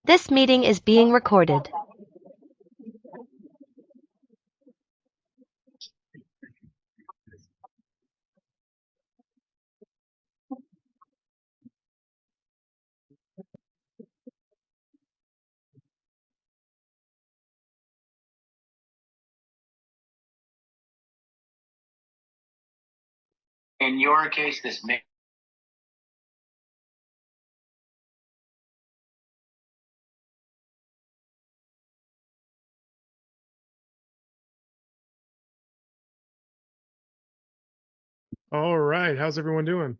This meeting is being recorded. In your case, this may. All right, how's everyone doing?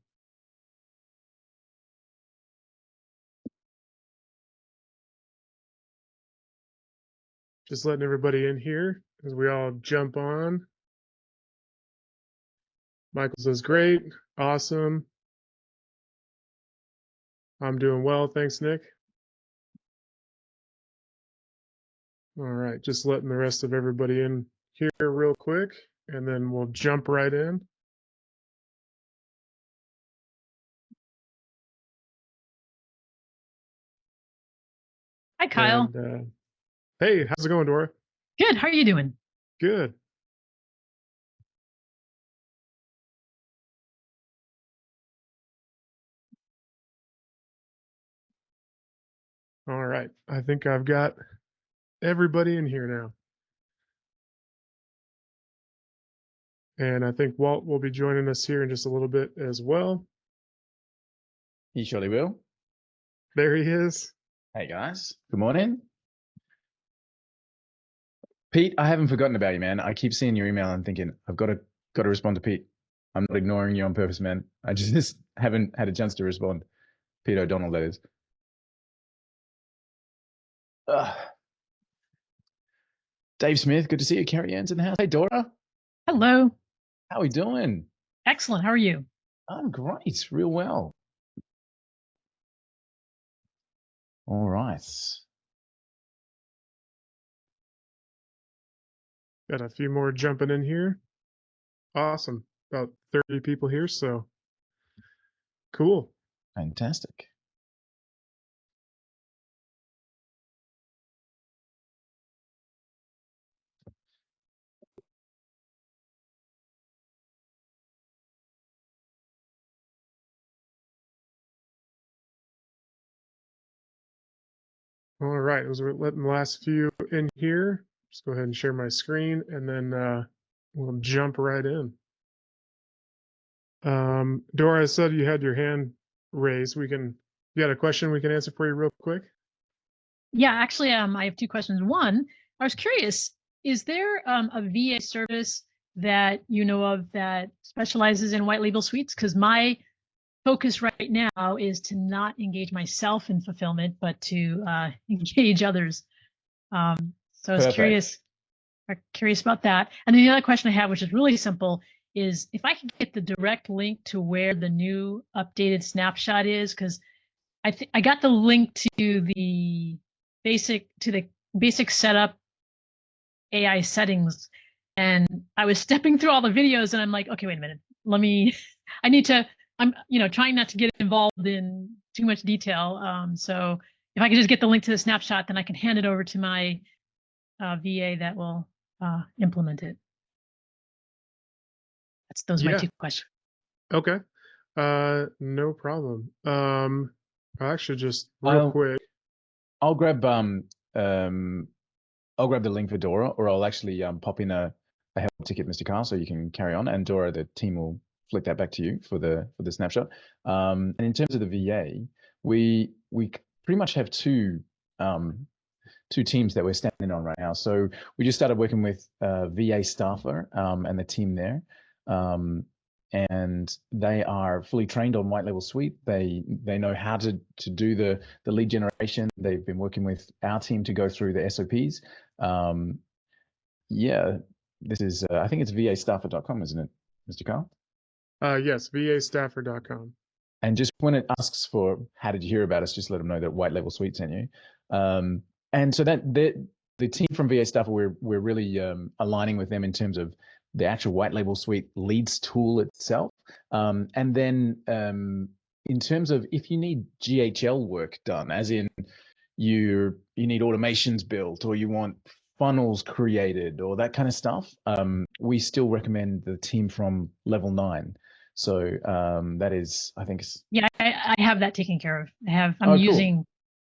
Just letting everybody in here as we all jump on. Michael says, great, awesome. I'm doing well, thanks, Nick. All right, just letting the rest of everybody in here real quick, and then we'll jump right in. Hi, Kyle. And, hey, how's it going, Dora? Good. How are you doing? Good. All right, I think I've got everybody in here now. And I think Walt will be joining us here in just a little bit as well. He surely will. There he is. Hey guys, good morning. Pete, I haven't forgotten about you, man. I keep seeing your email and thinking, I've got to respond to Pete. I'm not ignoring you on purpose, man. I just haven't had a chance to respond. Pete O'Donnell, that is. Dave Smith, good to see you. Carrie Ann's in the house. Hey, Dora. Hello. How are we doing? Excellent. How are you? I'm great, real well. All right. Got a few more jumping in here. Awesome. About 30 people here, so cool. Fantastic. All right, as we're letting the last few in here, just go ahead and share my screen, and then we'll jump right in. Dora, I said you had your hand raised. You got a question we can answer for you real quick? Yeah, actually, I have two questions. One, I was curious, is there a VA service that you know of that specializes in white label suites? Because my focus right now is to not engage myself in fulfillment, but to engage others. So I was curious about that. And then the other question I have, which is really simple, is if I could get the direct link to where the new updated snapshot is, because I got the link to the basic setup AI settings, and I was stepping through all the videos, and I'm like, okay, wait a minute, I'm trying not to get involved in too much detail. So if I could just get the link to the snapshot, then I can hand it over to my VA that will implement it. Those are my two questions. Okay. No problem. Actually, just real quick. I'll grab the link for Dora, or I'll actually pop in a help ticket, Mr. Carl, so you can carry on, and Dora, the team will flick that back to you for the snapshot. And in terms of the VA, we pretty much have two teams that we're standing on right now. So we just started working with VA staffer and the team there. And they are fully trained on white label suite. They know how to do the lead generation. They've been working with our team to go through the SOPs. Yeah, this is I think it's vastaffer.com, isn't it, Mr. Carl? Yes, vastaffer.com. And just when it asks for how did you hear about us, just let them know that white label suite sent you. And so that the team from VA Staffer, we're really aligning with them in terms of the actual white label suite leads tool itself. And then in terms of if you need GHL work done, as in you need automations built, or you want funnels created, or that kind of stuff, we still recommend the team from level 9. So that is, I think, Yeah, I have that taken care of. I'm cool. using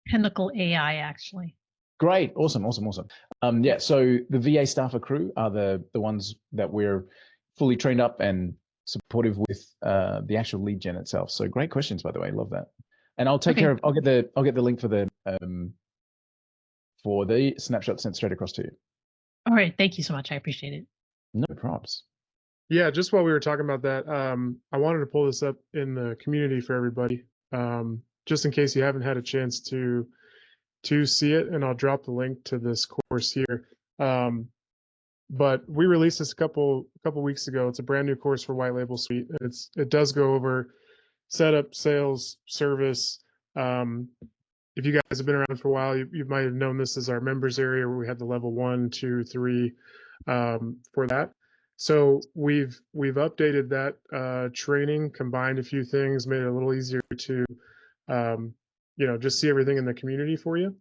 Pinnacle AI actually. Great, awesome. Yeah, so the VA staffer crew are the ones that we're fully trained up and supportive with the actual lead gen itself. So great questions, by the way, love that. And I'll take care of. I'll get the link for the snapshot sent straight across to you. All right, thank you so much. I appreciate it. No props. Yeah, just while we were talking about that, I wanted to pull this up in the community for everybody, just in case you haven't had a chance to see it, and I'll drop the link to this course here. But we released this a couple weeks ago. It's a brand new course for White Label Suite. It does go over setup, sales, service. If you guys have been around for a while, you might have known this as our members area where we had the level 1, 2, 3 for that. So we've updated that training, combined a few things, made it a little easier to just see everything in the community for you.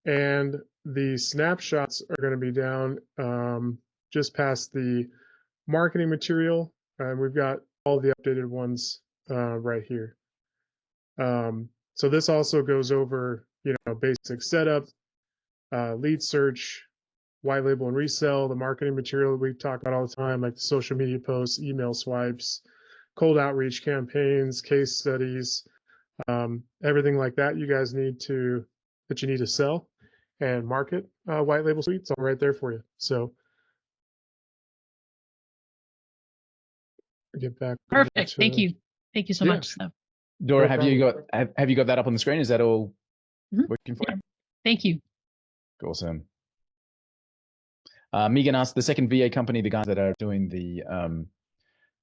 And the snapshots are going to be down just past the marketing material. We've got all the updated ones right here. So this also goes over, basic setup, lead search, white label and resell, the marketing material that we talk about all the time, like the social media posts, email swipes, cold outreach campaigns, case studies, everything like that you guys need to sell and market White Label Suite. It's all right there for you. So get back. Perfect. Thank you. Thank you so much. So, Dora, No have you got that up on the screen? Is that all working for you? Thank you. Awesome. Megan asked, the second VA company, the guys that are doing the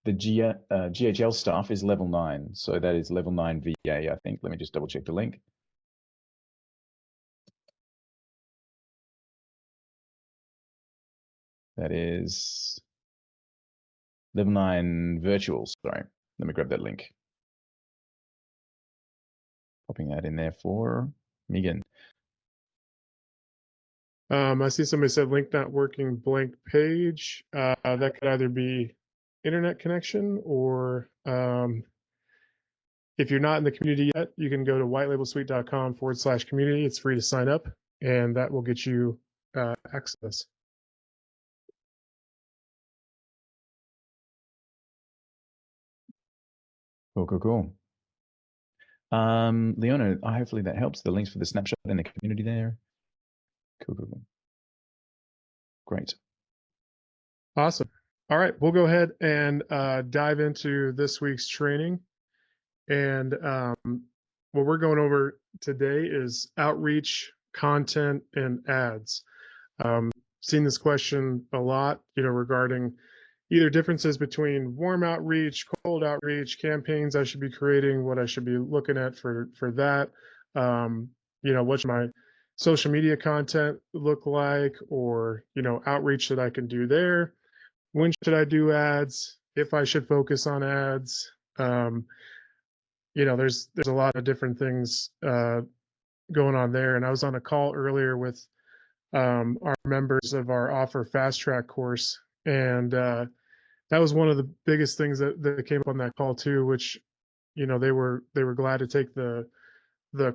GHL stuff, is level 9. So that is level 9 VA, I think. Let me just double check the link. That is level 9 virtual. Sorry. Let me grab that link. Popping that in there for Megan. I see somebody said link not working, blank page. That could either be internet connection, or if you're not in the community yet, you can go to whitelabelsuite.com/community. It's free to sign up, and that will get you access. Cool. Leona, hopefully that helps. The links for the snapshot in the community there. Cool. Great. Awesome. All right, we'll go ahead and dive into this week's training. And what we're going over today is outreach, content, and ads. Seen this question a lot, regarding either differences between warm outreach, cold outreach, campaigns I should be creating, what I should be looking at for that. What should my social media content look like, or, outreach that I can do there. When should I do ads? If I should focus on ads. There's a lot of different things going on there. And I was on a call earlier with our members of our Offer Fast Track course, and that was one of the biggest things that came up on that call too, which they were glad to take the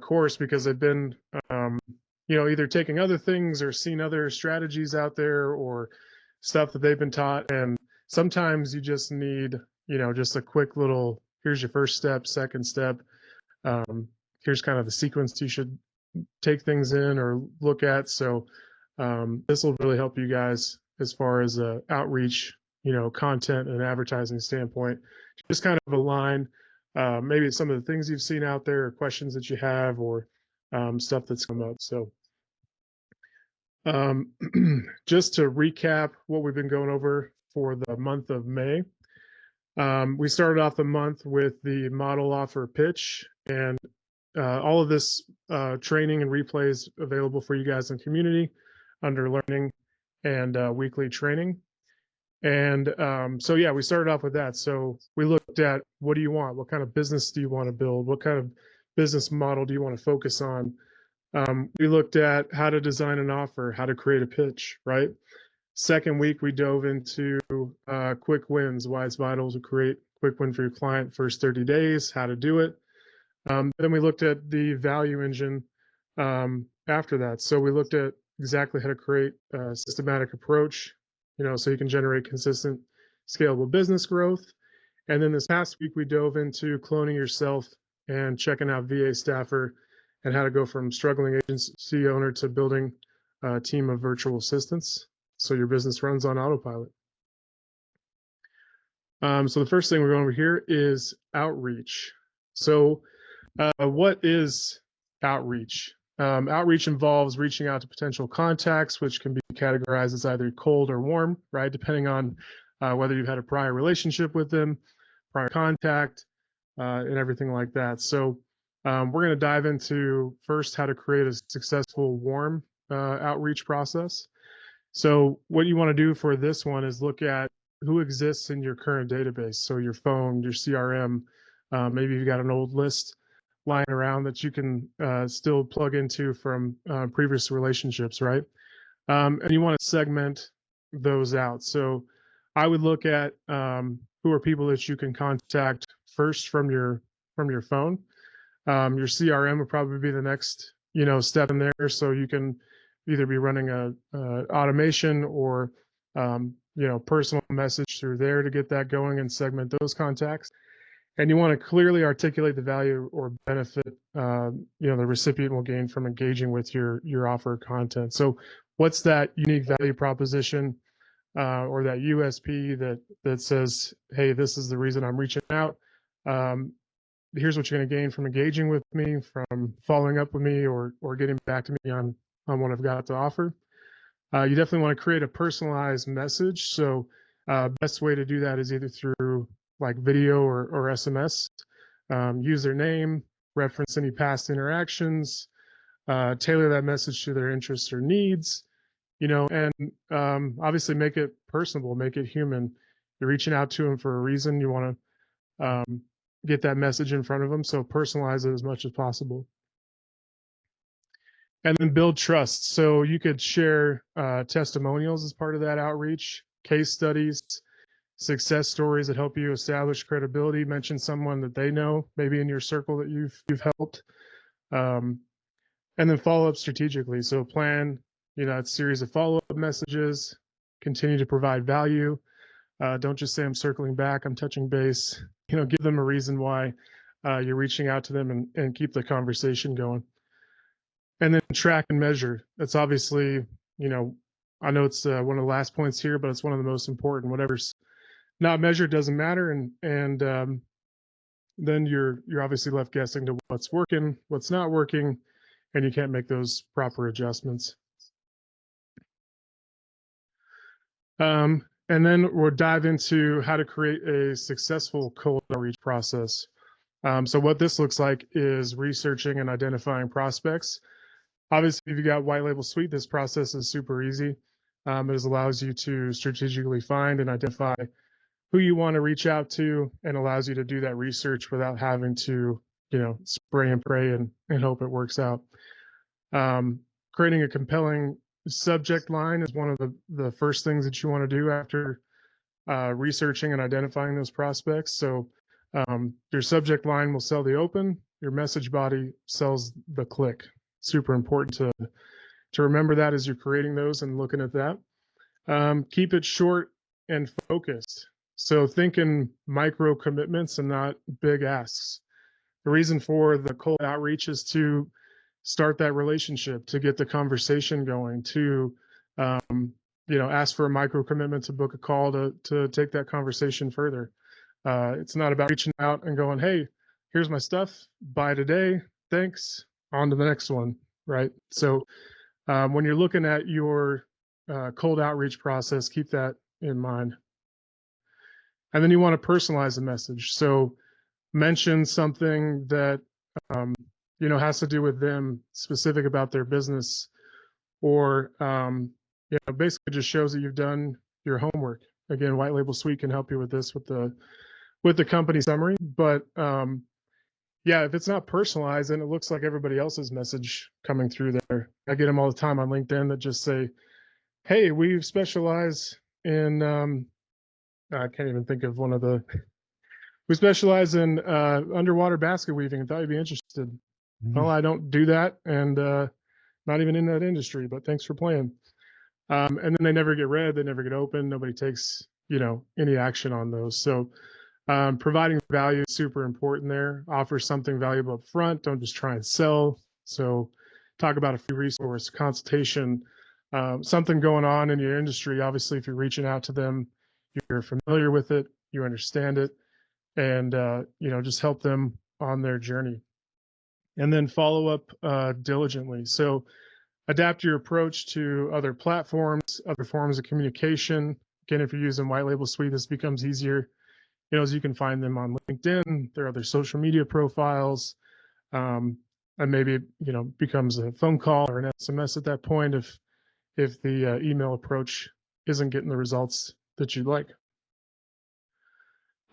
course, because they've been either taking other things or seen other strategies out there, or stuff that they've been taught. And sometimes you just need just a quick little, here's your first step, second step, here's kind of the sequence you should take things in or look at. So this will really help you guys as far as outreach, content and advertising standpoint. Just kind of align maybe some of the things you've seen out there, or questions that you have, or stuff that's come up. So just to recap what we've been going over for the month of May. We started off the month with the model offer pitch, and all of this training and replays available for you guys in community under learning and weekly training. And so yeah, we started off with that. So we looked at, what do you want? What kind of business do you want to build? What kind of business model do you want to focus on? We looked at how to design an offer, how to create a pitch, right? Second week, we dove into quick wins, why it's vital to create quick win for your client first 30 days, how to do it. Then we looked at the value engine after that. So we looked at exactly how to create a systematic approach, so you can generate consistent, scalable business growth. And then this past week, we dove into cloning yourself and checking out VA Staffer and how to go from struggling agency owner to building a team of virtual assistants so your business runs on autopilot. So the first thing we're going over here is outreach. So what is outreach? Outreach involves reaching out to potential contacts, which can be categorized as either cold or warm, right? Depending on whether you've had a prior relationship with them, prior contact, and everything like that. So we're going to dive into first how to create a successful warm outreach process. So what you want to do for this one is look at who exists in your current database. So your phone, your CRM, maybe you've got an old list lying around that you can still plug into from previous relationships, right? And you want to segment those out. So I would look at who are people that you can contact first from your phone. Your CRM would probably be the next step in there. So you can either be running a automation or personal message through there to get that going and segment those contacts. And you want to clearly articulate the value or benefit the recipient will gain from engaging with your offer content. So what's that unique value proposition or that USP that says, hey, this is the reason I'm reaching out. Here's what you're going to gain from engaging with me, from following up with me, or getting back to me on what I've got to offer. You definitely want to create a personalized message. So best way to do that is either through like video or SMS. Use their name, reference any past interactions, tailor that message to their interests or needs, and obviously make it personable, make it human. You're reaching out to them for a reason. You want to get that message in front of them, so personalize it as much as possible. And then build trust. So you could share testimonials as part of that outreach, case studies, success stories that help you establish credibility. Mention someone that they know, maybe in your circle that you've helped, and then follow up strategically. So plan, a series of follow up messages. Continue to provide value. Don't just say I'm circling back, I'm touching base. Give them a reason why you're reaching out to them and keep the conversation going. And then track and measure. That's obviously, I know it's one of the last points here, but it's one of the most important. Whatever's not measured doesn't matter, and then you're obviously left guessing to what's working, what's not working, and you can't make those proper adjustments. And then we'll dive into how to create a successful cold outreach process. So what this looks like is researching and identifying prospects. Obviously, if you got white label suite, this process is super easy. It allows you to strategically find and identify who you want to reach out to, and allows you to do that research without having to, spray and pray and hope it works out. Creating a compelling subject line is one of the first things that you want to do after researching and identifying those prospects. So your subject line will sell the open, your message body sells the click. Super important to remember that as you're creating those and looking at that. Keep it short and focused. So think in micro commitments and not big asks. The reason for the cold outreach is to start that relationship, to get the conversation going, to ask for a micro commitment to book a call to take that conversation further. It's not about reaching out and going, hey, here's my stuff, buy today, thanks, on to the next one, right? So when you're looking at your cold outreach process, keep that in mind. And then you want to personalize the message. So mention something that has to do with them, specific about their business, or basically just shows that you've done your homework. Again, White Label Suite can help you with this with the company summary, but Yeah, if it's not personalized, then it looks like everybody else's message coming through there. I get them all the time on LinkedIn that just say, "Hey, we specialize in." I can't even think of one of the. We specialize in underwater basket weaving. I thought you'd be interested. Well, I don't do that, and not even in that industry. But thanks for playing. And then they never get read. They never get open. Nobody takes any action on those. So providing value is super important there. Offer something valuable up front. Don't just try and sell. So talk about a free resource, consultation, something going on in your industry. Obviously, if you're reaching out to them, you're familiar with it, you understand it, and just help them on their journey. And then follow up diligently. So adapt your approach to other platforms, other forms of communication. Again, if you're using White Label Suite, this becomes easier. As you can find them on LinkedIn, their other social media profiles, and maybe becomes a phone call or an SMS at that point if the email approach isn't getting the results that you'd like.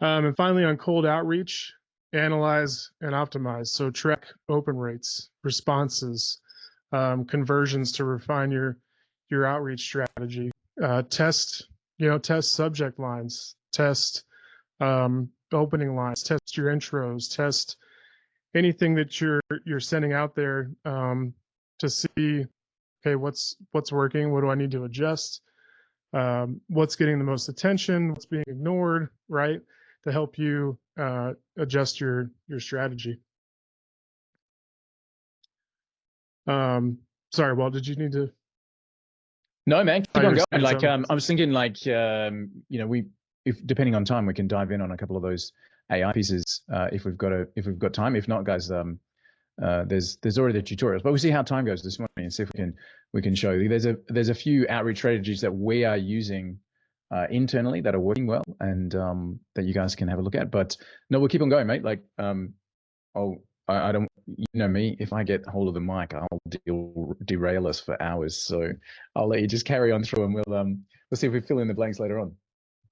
And finally, on cold outreach, analyze and optimize. So track open rates, responses, conversions to refine your outreach strategy. Test subject lines, test opening lines, test your intros, test anything that you're sending out there to see, okay, what's working, what do I need to adjust, what's getting the most attention, what's being ignored, right, to help you adjust your strategy. Sorry, Walt, did you need to? No, man, keep on going. Like, something? I was thinking, like, if depending on time, we can dive in on a couple of those AI pieces if we've got time. If not, guys, there's already the tutorials, but we'll see how time goes this morning and see if we can show you. There's a few outreach strategies that we are using internally that are working well, and that you guys can have a look at. But no, we'll keep on going, mate. Like, I don't, me, if I get hold of the mic, I'll derail us for hours. So I'll let you just carry on through, and we'll see if we fill in the blanks later on.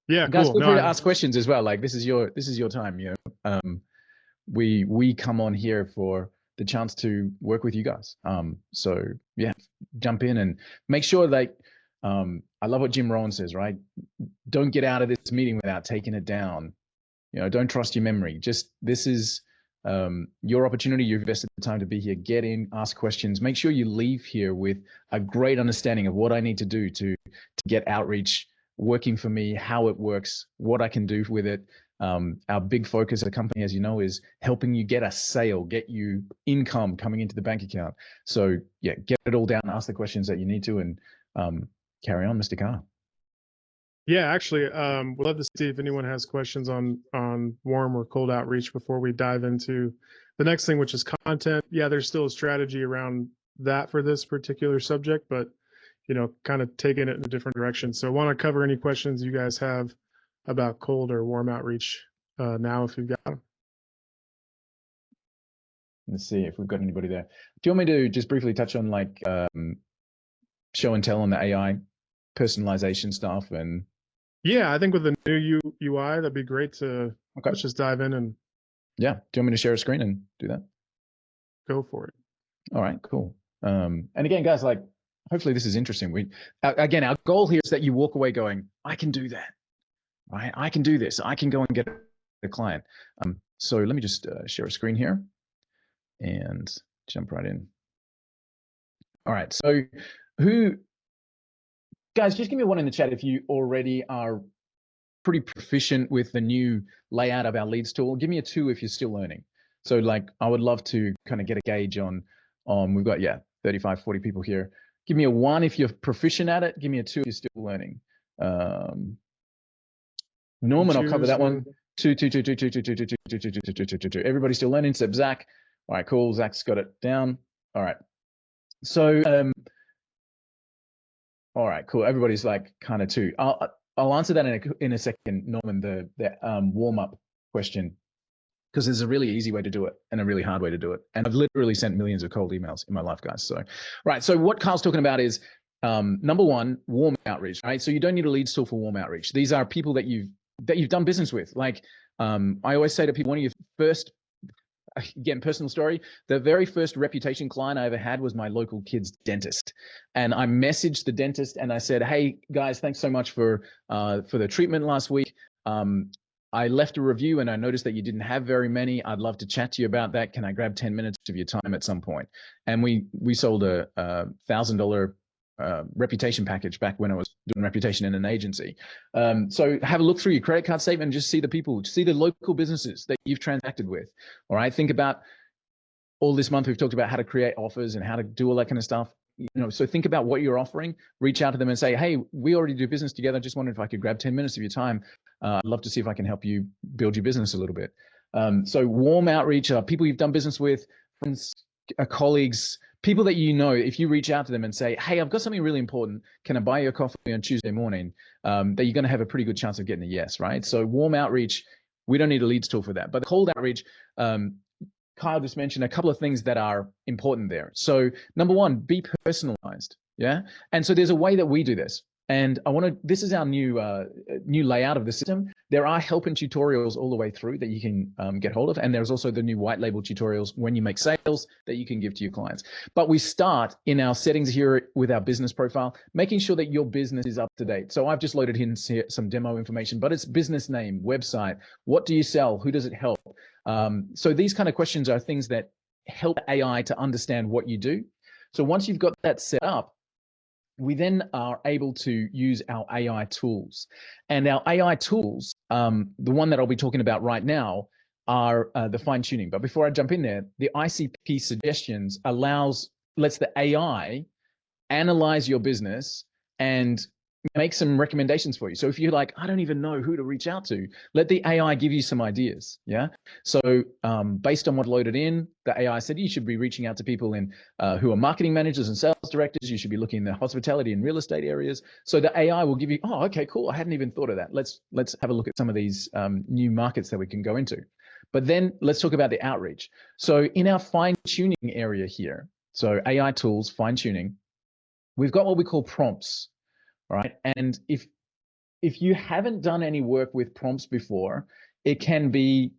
Yeah, guys, cool. feel free to ask questions as well. Like, this is your time. We come on here for the chance to work with you guys. So yeah, jump in and make sure, like, I love what Jim Rohn says, right? Don't get out of this meeting without taking it down. Don't trust your memory. This is your opportunity. You've invested the time to be here. Get in, ask questions. Make sure you leave here with a great understanding of what I need to do to get outreach working for me, how it works, what I can do with it. Our big focus at the company, as you know, is helping you get a sale, get you income coming into the bank account. So yeah, get it all down, ask the questions that you need to, and carry on, Mr. Carr. Yeah, actually, we'd love to see if anyone has questions on warm or cold outreach before we dive into the next thing, which is content. Yeah, there's still a strategy around that for this particular subject, but kind of taking it in a different direction. So I want to cover any questions you guys have about cold or warm outreach now, if you've got them. Let's see if we've got anybody there. Do you want me to just briefly touch on, like, show and tell on the AI personalization stuff? And yeah, I think with the new UI, that'd be great to let's just dive in and yeah. Do you want me to share a screen and do that? Go for it. All right, cool. And again, guys, like, hopefully this is interesting. Again, our goal here is that you walk away going, I can do that, right? I can do this. I can go and get a client. So let me just share a screen here and jump right in. All right, so guys, just give me one in the chat if you already are pretty proficient with the new layout of our leads tool. Give me a 2 if you're still learning. So, like, I would love to kind of get a gauge on we've got 35, 40 people here. Give me a 1 if you're proficient at it. Give me a 2 if you're still learning. Norman, I'll cover that one. 2. Everybody still learning except Zach. All right, cool. Zach's got it down. All right. So, all right, cool. Everybody's like kind of 2. I'll answer that in a second, Norman, the warm-up question, because there's a really easy way to do it and a really hard way to do it. And I've literally sent millions of cold emails in my life, guys. So, right. So what Carl's talking about is, number 1, warm outreach, right? So you don't need a leads tool for warm outreach. These are people that you've done business with. Like, I always say to people, one of your first again, personal story. The very first reputation client I ever had was my local kid's dentist. And I messaged the dentist and I said, hey guys, thanks so much for the treatment last week. I left a review and I noticed that you didn't have very many. I'd love to chat to you about that. Can I grab 10 minutes of your time at some point? And we sold a $1,000 reputation package back when I was doing reputation in an agency. So have a look through your credit card statement and just see the people, see the local businesses that you've transacted with. All right. Think about all this month, we've talked about how to create offers and how to do all that kind of stuff. So think about what you're offering, reach out to them and say, hey, we already do business together. Just wondered if I could grab 10 minutes of your time. I'd love to see if I can help you build your business a little bit. So warm outreach, people you've done business with, friends, colleagues, people that you know. If you reach out to them and say, hey, I've got something really important, can I buy you a coffee on Tuesday morning? That you're going to have a pretty good chance of getting a yes, right? So warm outreach, we don't need a leads tool for that. But the cold outreach, Kyle just mentioned a couple of things that are important there. So number one, be personalized. Yeah. And so there's a way that we do this. And this is our new layout of the system. There are help and tutorials all the way through that you can get hold of. And there's also the new white label tutorials when you make sales that you can give to your clients. But we start in our settings here with our business profile, making sure that your business is up to date. So I've just loaded in some demo information, but it's business name, website, what do you sell? Who does it help? So these kind of questions are things that help AI to understand what you do. So once you've got that set up, we then are able to use our AI tools. And our AI tools, the one that I'll be talking about right now, are the fine tuning. But before I jump in there, the ICP suggestions lets the AI analyze your business and make some recommendations for you. So if you're like, I don't even know who to reach out to, let the AI give you some ideas. Yeah. So based on what loaded in, the AI said you should be reaching out to people who are marketing managers and sales directors. You should be looking in the hospitality and real estate areas. So the AI will give you, oh, okay, cool. I hadn't even thought of that. Let's have a look at some of these new markets that we can go into. But then let's talk about the outreach. So in our fine tuning area here, so AI tools, fine tuning, we've got what we call prompts. All right. And if you haven't done any work with prompts before, it can be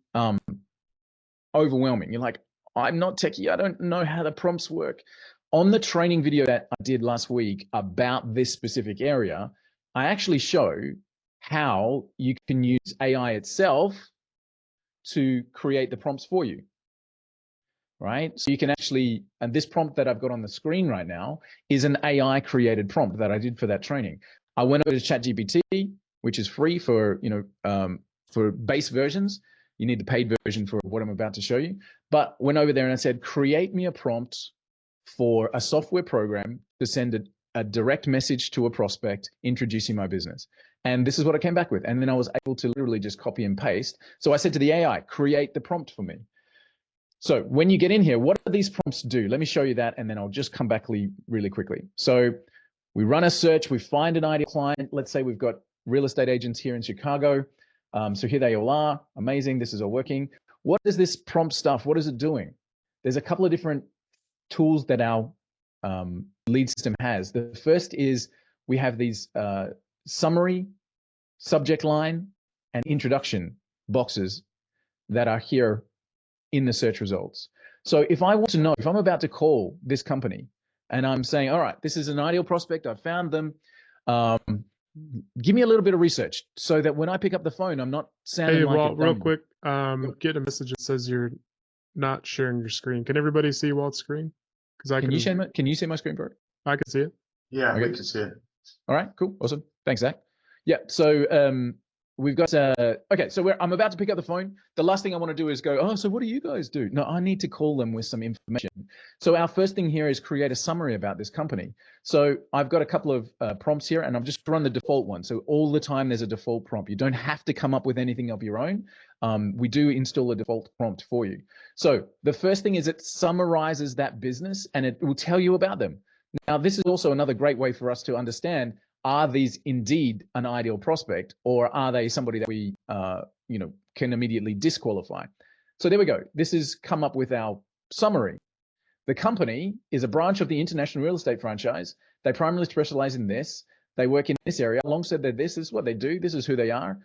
overwhelming. You're like, I'm not techie. I don't know how the prompts work. On the training video that I did last week about this specific area, I actually show how you can use AI itself to create the prompts for you. Right? So you can actually, and this prompt that I've got on the screen right now is an AI created prompt that I did for that training. I went over to ChatGPT, which is free for base versions. You need the paid version for what I'm about to show you. But went over there and I said, create me a prompt for a software program to send a direct message to a prospect introducing my business. And this is what I came back with. And then I was able to literally just copy and paste. So I said to the AI, create the prompt for me. So when you get in here, what do these prompts do? Let me show you that, and then I'll just come back really quickly. So we run a search, we find an ideal client. Let's say we've got real estate agents here in Chicago. So here they all are. Amazing. This is all working. What is this prompt stuff? What is it doing? There's a couple of different tools that our lead system has. The first is we have these summary, subject line, and introduction boxes that are here in the search results. So if I want to know, if I'm about to call this company and I'm saying, all right, this is an ideal prospect, I've found them, give me a little bit of research so that when I pick up the phone, I'm not sounding Hey, like Walt, a real dummy. quick, get a message that says you're not sharing your screen. Can everybody see Walt's screen? Because Can you see my screen, Bert? I can see it. Yeah, Okay. we can see it. All right, cool, awesome. Thanks, Zach. Yeah, so we've got, okay, so I'm about to pick up the phone. The last thing I want to do is go, oh, so what do you guys do? No, I need to call them with some information. So our first thing here is create a summary about this company. So I've got a couple of prompts here, and I've just run the default one. So all the time there's a default prompt. You don't have to come up with anything of your own. We do install a default prompt for you. So the first thing is it summarizes that business and it will tell you about them. Now, this is also another great way for us to understand, are these indeed an ideal prospect, or are they somebody that we can immediately disqualify? So there we go. This is come up with our summary. The company is a branch of the International Real Estate franchise. They primarily specialize in this. They work in this area. Alongside that, this is what they do. This is who they are.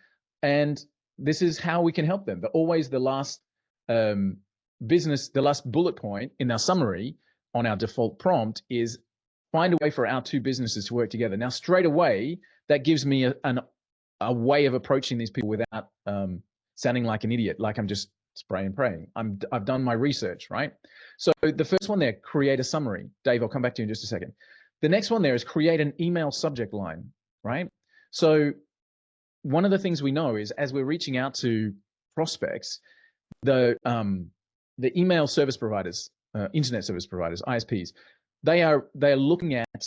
And this is how we can help them. But always the last business, the last bullet point in our summary on our default prompt is find a way for our two businesses to work together. Now, straight away, that gives me a way of approaching these people without sounding like an idiot, like I'm just spraying and praying. I've done my research, right? So the first one there, create a summary. Dave, I'll come back to you in just a second. The next one there is create an email subject line, right? So one of the things we know is as we're reaching out to prospects, the email service providers, internet service providers, ISPs, they are looking at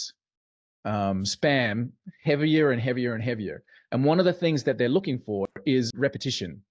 spam heavier and heavier and heavier. And one of the things that they're looking for is repetition.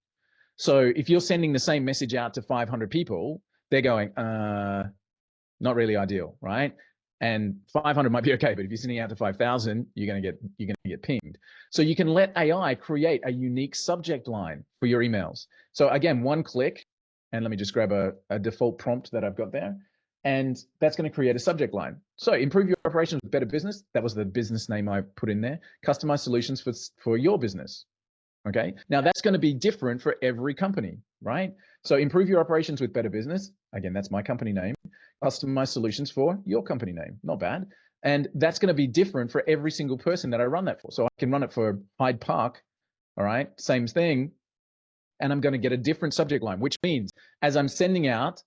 So if you're sending the same message out to 500 people, they're going, not really ideal, right? And 500 might be okay, but if you're sending out to 5,000, you're gonna get pinged. So you can let AI create a unique subject line for your emails. So again, one click, and let me just grab a default prompt that I've got there, and that's going to create a subject line. So improve your operations with better business. That was the business name I put in there. Customize solutions for your business. Okay. Now that's going to be different for every company, right? So improve your operations with better business. Again, that's my company name. Customize solutions for your company name. Not bad. And that's going to be different for every single person that I run that for. So I can run it for Hyde Park. All right. Same thing. And I'm going to get a different subject line, which means as I'm sending out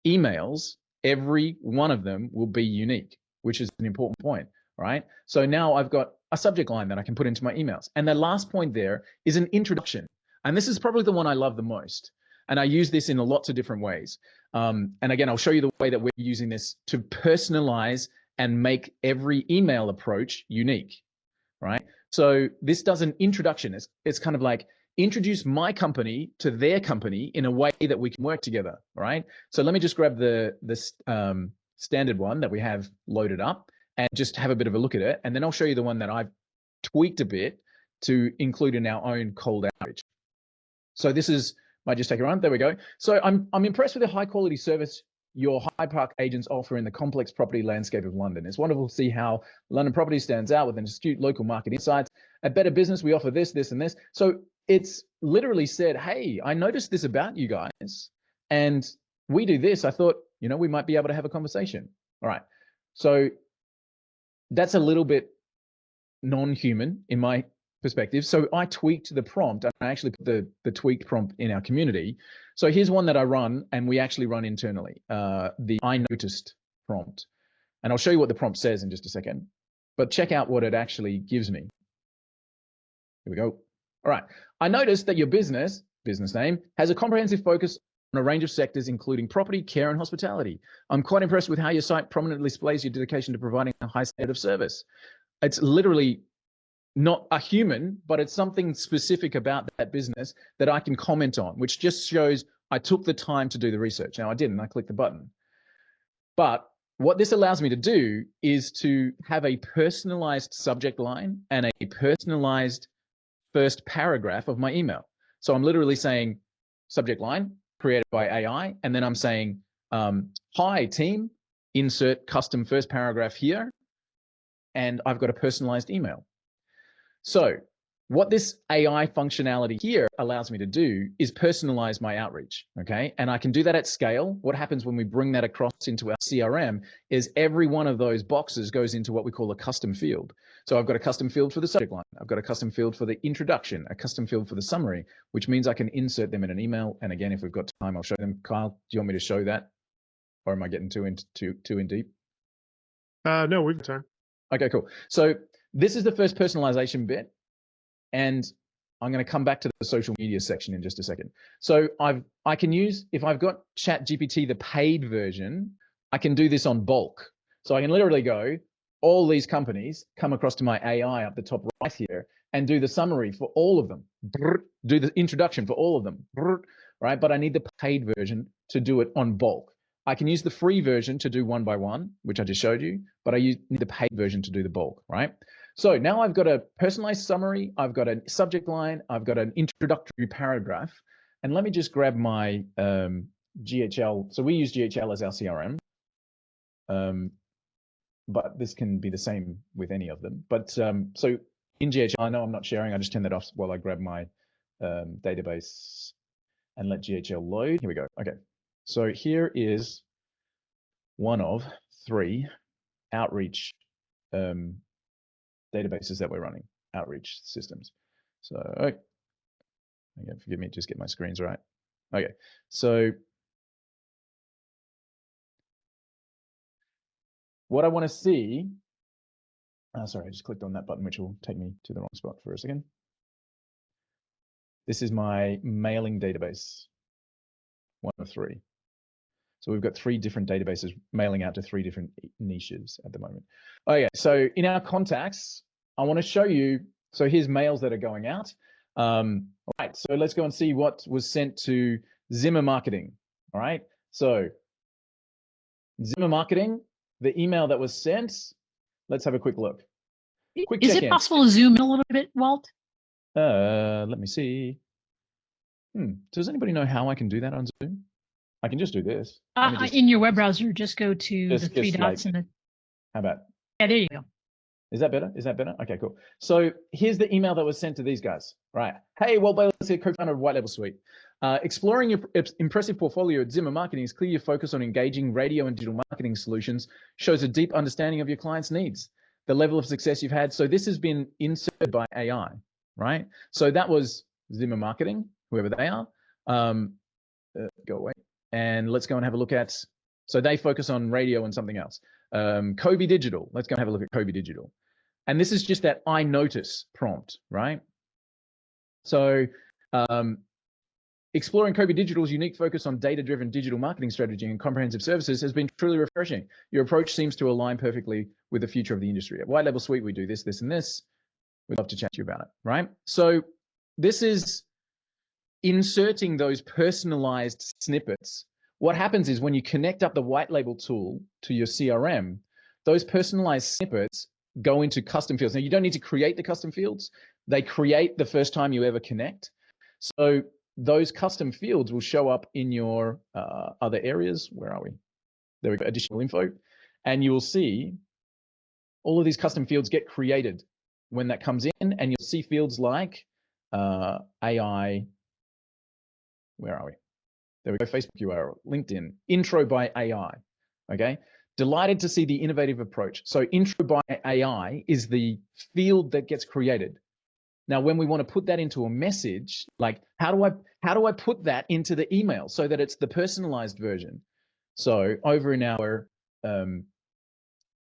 emails, every one of them will be unique, which is an important point, right? So now I've got a subject line that I can put into my emails. And the last point there is an introduction. And this is probably the one I love the most. And I use this in lots of different ways. And again, I'll show you the way that we're using this to personalize and make every email approach unique, right? So this does an introduction. It's kind of like, introduce my company to their company in a way that we can work together, right? So let me just grab the standard one that we have loaded up and just have a bit of a look at it. And then I'll show you the one that I've tweaked a bit to include in our own cold outreach. So this is, might just take a run. There we go. So I'm impressed with the high quality service your Hyde Park agents offer in the complex property landscape of London. It's wonderful to see how London property stands out with an astute local market insights. At Better Business, we offer this, this, and this. So it's literally said, hey, I noticed this about you guys, and we do this. I thought, we might be able to have a conversation. All right. So that's a little bit non-human in my perspective. So I tweaked the prompt, and I actually put the tweaked prompt in our community. So here's one that I run, and we actually run internally, the I noticed prompt. And I'll show you what the prompt says in just a second, but check out what it actually gives me. Here we go. All right. I noticed that your business name, has a comprehensive focus on a range of sectors, including property, care, and hospitality. I'm quite impressed with how your site prominently displays your dedication to providing a high standard of service. It's literally not a human, but it's something specific about that business that I can comment on, which just shows I took the time to do the research. Now I didn't, I clicked the button. But what this allows me to do is to have a personalized subject line and a personalized first paragraph of my email. So I'm literally saying subject line created by AI, and then I'm saying, hi team, insert custom first paragraph here, and I've got a personalized email. So what this AI functionality here allows me to do is personalize my outreach, okay? And I can do that at scale. What happens when we bring that across into our CRM is every one of those boxes goes into what we call a custom field. So I've got a custom field for the subject line. I've got a custom field for the introduction, a custom field for the summary, which means I can insert them in an email. And again, if we've got time, I'll show them. Kyle, do you want me to show that? Or am I getting too in deep? No, we've got time. Okay, cool. So this is the first personalization bit. And I'm going to come back to the social media section in just a second. So I can use, if I've got ChatGPT, the paid version, I can do this on bulk. So I can literally go, all these companies, come across to my AI up the top right here and do the summary for all of them, do the introduction for all of them, right? But I need the paid version to do it on bulk. I can use the free version to do one by one, which I just showed you, but I need the paid version to do the bulk, right? So now I've got a personalized summary, I've got a subject line, I've got an introductory paragraph, and let me just grab my GHL. So we use GHL as our CRM, but this can be the same with any of them. But so in GHL, I know I'm not sharing, I just turn that off while I grab my database and let GHL load. Here we go. Okay. So here is one of 3 outreach databases that we're running, outreach systems. So, again, forgive me, just get my screens right. Okay, so what I want to see, sorry, I just clicked on that button, which will take me to the wrong spot for a second. This is my mailing database, one of 3. So we've got 3 different databases mailing out to 3 different niches at the moment. Okay, so in our contacts, I want to show you, so here's mails that are going out. All right, so let's go and see what was sent to Zimmer Marketing. All right, so Zimmer Marketing, the email that was sent, let's have a quick look. Quick Is it possible to zoom in a little bit, Walt? Let me see. Does anybody know how I can do that on Zoom? I can just do this. In your web browser, just go to the 3 dots and then. How about? Yeah, there you go. Is that better? Is that better? Okay, cool. So here's the email that was sent to these guys. Right. Hey, Walt Bayless here, co-founder of White Label Suite. Exploring your impressive portfolio at Zimmer Marketing is clear your focus on engaging radio and digital marketing solutions shows a deep understanding of your clients' needs, the level of success you've had. So this has been inserted by AI, right? So that was Zimmer Marketing, whoever they are. Go away. And let's go and have a look at, so they focus on radio and something else. Kobe Digital, let's go and have a look at Kobe Digital. And this is just that I notice prompt, right? So exploring Kobe Digital's unique focus on data-driven digital marketing strategy and comprehensive services has been truly refreshing. Your approach seems to align perfectly with the future of the industry. At White Label Suite, we do this, this, and this. We'd love to chat to you about it, right? So this is inserting those personalized snippets. What happens is when you connect up the White Label tool to your CRM, those personalized snippets go into custom fields. Now, you don't need to create the custom fields. They create the first time you ever connect. So those custom fields will show up in your other areas. Where are we? There we go, additional info. And you will see all of these custom fields get created when that comes in, and you'll see fields like AI. Where are we? There we go, Facebook URL, LinkedIn, intro by AI, okay? Delighted to see the innovative approach. So intro by AI is the field that gets created. Now, when we want to put that into a message, like how do I put that into the email so that it's the personalized version? So over in our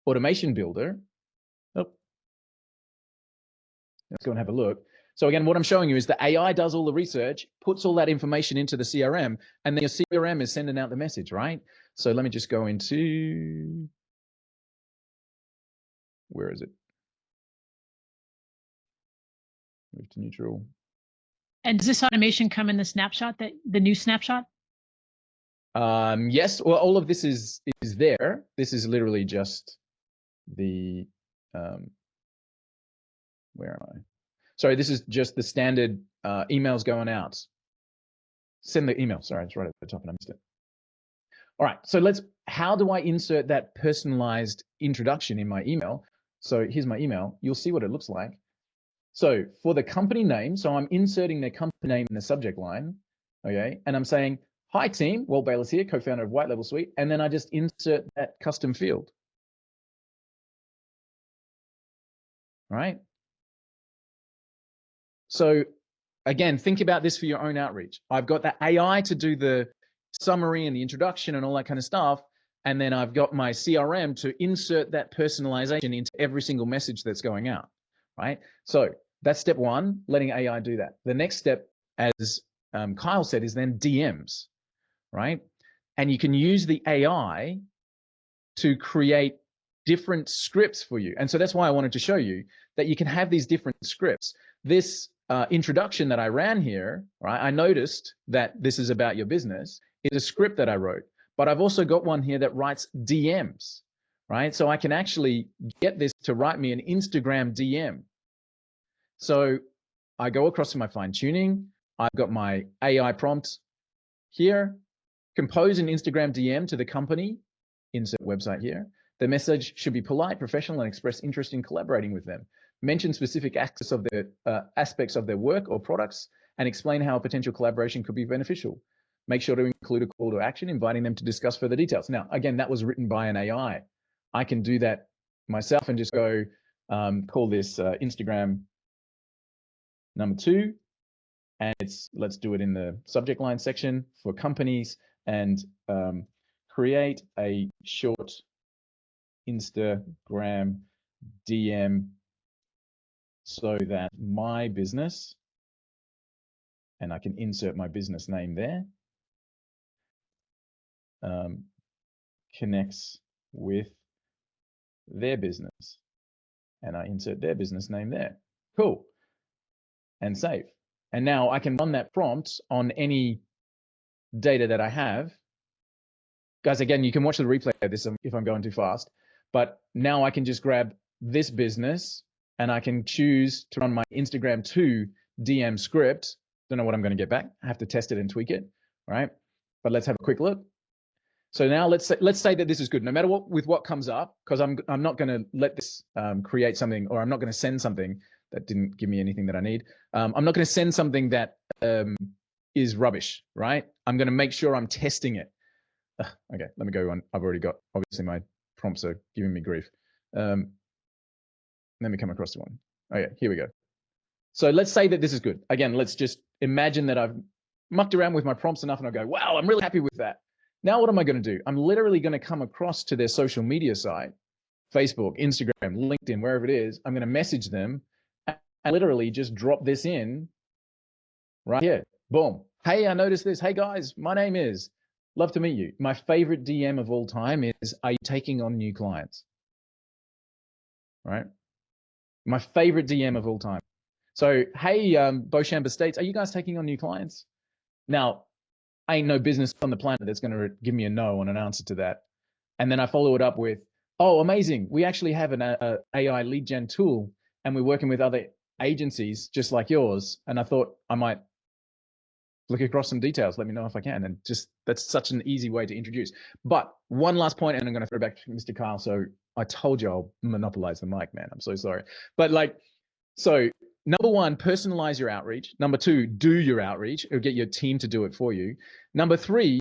automation builder, let's go and have a look. So again, what I'm showing you is the AI does all the research, puts all that information into the CRM, and then your CRM is sending out the message, right? So let me just go into, where is it? Move to neutral. And does this automation come in the snapshot, the new snapshot? Yes, well, all of this is there. This is literally just the, where am I? Sorry, this is just the standard emails going out. Send the email. Sorry, it's right at the top and I missed it. All right, so how do I insert that personalized introduction in my email? So here's my email. You'll see what it looks like. So for the company name, so I'm inserting their company name in the subject line, okay? And I'm saying, hi team, Walt Bayless here, co-founder of White Label Suite. And then I just insert that custom field, right? So again, think about this for your own outreach. I've got the AI to do the summary and the introduction and all that kind of stuff. And then I've got my CRM to insert that personalization into every single message that's going out, right? So that's step one, letting AI do that. The next step, as Kyle said, is then DMs, right? And you can use the AI to create different scripts for you. And so that's why I wanted to show you that you can have these different scripts. This introduction that I ran here, right? I noticed that this is about your business is a script that I wrote, but I've also got one here that writes DMs, right? So I can actually get this to write me an Instagram DM. So I go across to my fine tuning. I've got my AI prompt here, compose an Instagram DM to the company, insert website here. The message should be polite, professional, and express interest in collaborating with them. Mention specific aspects of their work or products, and explain how a potential collaboration could be beneficial. make sure to include a call to action, inviting them to discuss further details. Now, again, that was written by an AI. I can do that myself and just go call this Instagram number 2. And let's do it in the subject line section for companies and create a short Instagram DM so that my business, and I can insert my business name there, connects with their business, and I insert their business name there. Cool. And save. And now I can run that prompt on any data that I have. Guys, again, you can watch the replay of this if I'm going too fast, but now I can just grab this business and I can choose to run my Instagram 2 DM script. Don't know what I'm going to get back. I have to test it and tweak it, right? But let's have a quick look. So now let's say that this is good, no matter what comes up, because I'm not going to let this create something, or I'm not going to send something that didn't give me anything that I need. I'm not going to send something that is rubbish, right? I'm going to make sure I'm testing it. Okay, let me go on. I've already got, obviously my prompts are giving me grief. Let me come across to one. Okay, here we go. So let's say that this is good. Again, let's just imagine that I've mucked around with my prompts enough and I go, wow, I'm really happy with that. Now what am I going to do? I'm literally going to come across to their social media site, Facebook, Instagram, LinkedIn, wherever it is. I'm going to message them and literally just drop this in right here. Boom. Hey, I noticed this. Hey guys, my name is, love to meet you. My favorite DM of all time is, are you taking on new clients? Right? My favorite DM of all time. So, hey, Beauchamp Estates, are you guys taking on new clients? Now, ain't no business on the planet that's going to give me a no on an answer to that. And then I follow it up with, oh, amazing. We actually have an AI lead gen tool and we're working with other agencies just like yours. And I thought I might look across some details. Let me know if I can. And just, that's such an easy way to introduce. But one last point, and I'm going to throw back to Mr. Kyle. So I told you I'll monopolize the mic, man. I'm so sorry. But like, so number 1, personalize your outreach. Number 2, do your outreach or get your team to do it for you. Number 3,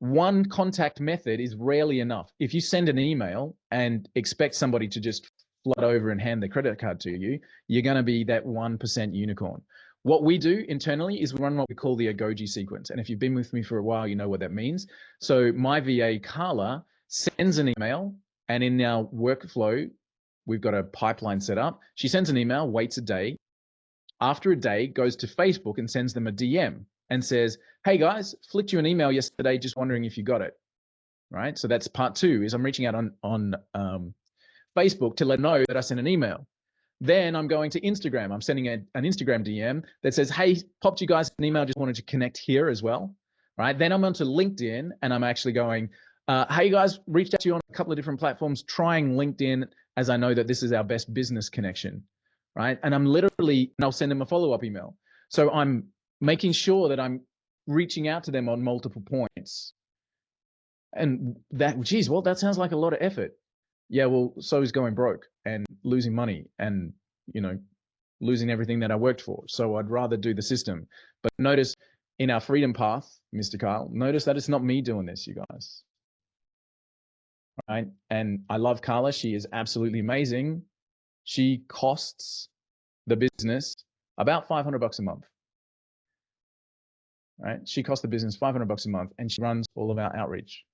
one contact method is rarely enough. If you send an email and expect somebody to just flood over and hand their credit card to you, you're going to be that 1% unicorn. What we do internally is we run what we call the Agoji sequence. And if you've been with me for a while, you know what that means. So my VA, Carla, sends an email, and in our workflow, we've got a pipeline set up. She sends an email, waits a day. After a day, goes to Facebook and sends them a DM and says, hey guys, flicked you an email yesterday, just wondering if you got it, right? So that's part 2, is I'm reaching out on Facebook to let know that I sent an email. Then I'm going to Instagram. I'm sending an Instagram DM that says, hey, popped you guys an email, just wanted to connect here as well, right? Then I'm onto LinkedIn and I'm actually going, hey guys, reached out to you on a couple of different platforms, trying LinkedIn as I know that this is our best business connection, right? And I'm literally, and I'll send them a follow-up email. So I'm making sure that I'm reaching out to them on multiple points. And that, geez, well, that sounds like a lot of effort. Yeah, well, so is going broke and losing money and, you know, losing everything that I worked for. So I'd rather do the system. But notice in our freedom path, Mr. Kyle, notice that it's not me doing this, you guys. Right? And I love Carla. She is absolutely amazing. She costs the business about $500 a month. Right? She costs the business $500 a month and she runs all of our outreach.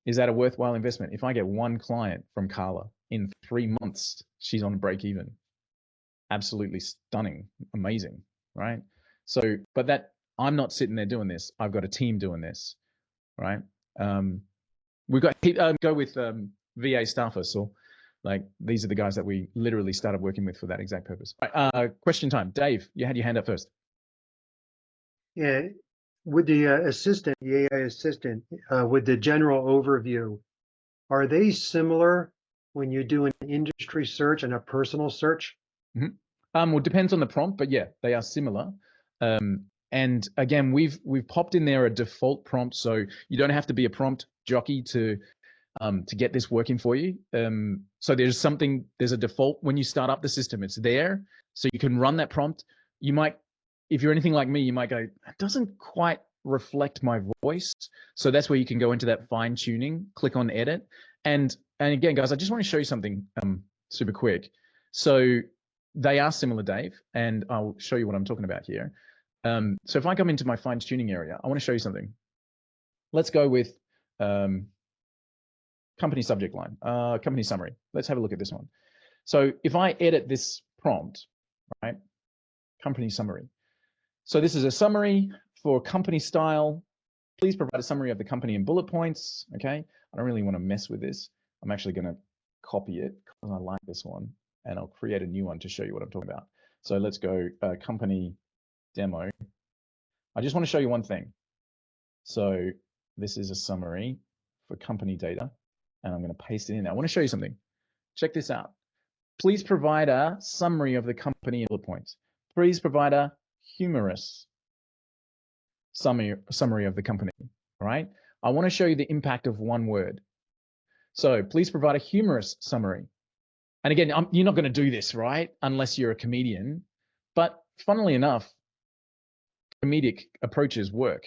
Is that a worthwhile investment? If I get one client from Carla in 3 months, she's on break even. Absolutely stunning, amazing, right? So, but that, I'm not sitting there doing this. I've got a team doing this, right? We've got, go with VA staffers. So like, these are the guys that we literally started working with for that exact purpose. Right, question time. Dave, you had your hand up first. Yeah, with the assistant, the AI assistant, with the general overview, are they similar when you do an industry search and a personal search? Mm-hmm. Well, it depends on the prompt, but yeah, they are similar. And again, we've popped in there a default prompt, so you don't have to be a prompt jockey to get this working for you. So there's a default when you start up the system, it's there, so you can run that prompt. You might, if you're anything like me, you might go, it doesn't quite reflect my voice. So that's where you can go into that fine tuning, click on edit. And again, guys, I just want to show you something super quick. So they are similar, Dave, and I'll show you what I'm talking about here. So if I come into my fine tuning area, I want to show you something. Let's go with company subject line, company summary. Let's have a look at this one. So if I edit this prompt, right, company summary. So this is a summary for company style. Please provide a summary of the company in bullet points. Okay, I don't really want to mess with this. I'm actually going to copy it because I like this one, and I'll create a new one to show you what I'm talking about. So let's go company demo. I just want to show you one thing. So this is a summary for company data, and I'm going to paste it in there. I want to show you something. Check this out. Please provide a summary of the company in bullet points. Please provide a humorous summary of the company, all right? I want to show you the impact of one word. So please provide a humorous summary. And again, you're not going to do this, right? Unless you're a comedian. But funnily enough, comedic approaches work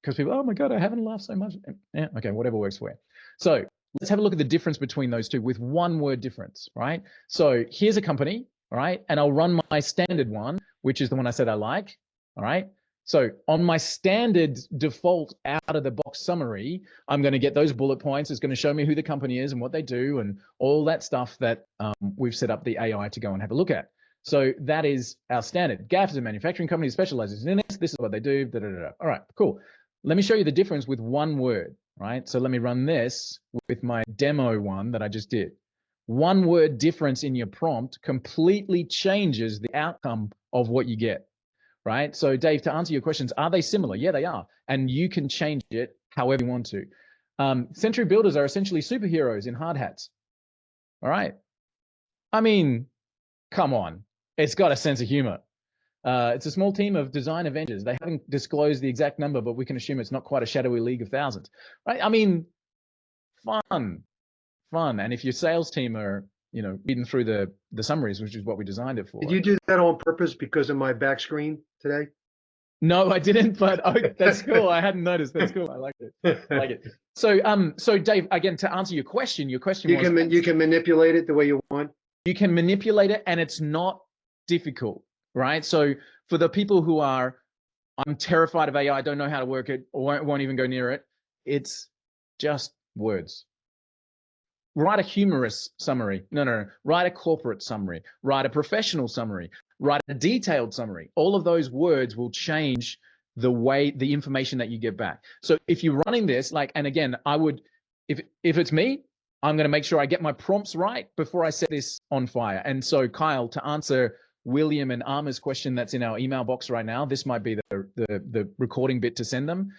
because people, oh my God, I haven't laughed so much. Yeah, okay, whatever works for you. So let's have a look at the difference between those two with one word difference, right? So here's a company, all right? And I'll run my standard one, which is the one I said I like, all right? So on my standard default out of the box summary, I'm going to get those bullet points. It's going to show me who the company is and what they do and all that stuff that we've set up the AI to go and have a look at. So that is our standard. GAF is a manufacturing company that specializes in this. This is what they do. Da, da, da, da. All right, cool. Let me show you the difference with one word, right? So let me run this with my demo one that I just did. One word difference in your prompt completely changes the outcome of what you get, right? So Dave, to answer your questions, are they similar? Yeah, they are. And you can change it however you want to. Century builders are essentially superheroes in hard hats. All right. I mean, come on. It's got a sense of humor. It's a small team of design Avengers. They haven't disclosed the exact number, but we can assume it's not quite a shadowy league of thousands, right? I mean, fun. And if your sales team are, you know, reading through the summaries, which is what we designed it for. Did you do that on purpose because of my back screen today? No, I didn't, but that's cool. I hadn't noticed. That's cool. I like it. I like it. So Dave, again, to answer your question was you can manipulate it the way you want. You can manipulate it, and it's not difficult, right? So for the people who are, I'm terrified of AI, I don't know how to work it, or won't even go near it, it's just words. Write a humorous summary. No. Write a corporate summary. Write a professional summary. Write a detailed summary. All of those words will change the information that you get back. So if you're running this, and again, I would, if it's me, I'm going to make sure I get my prompts right before I set this on fire. And so Kyle, to answer William and Arma's question that's in our email box right now, this might be the recording bit to send them.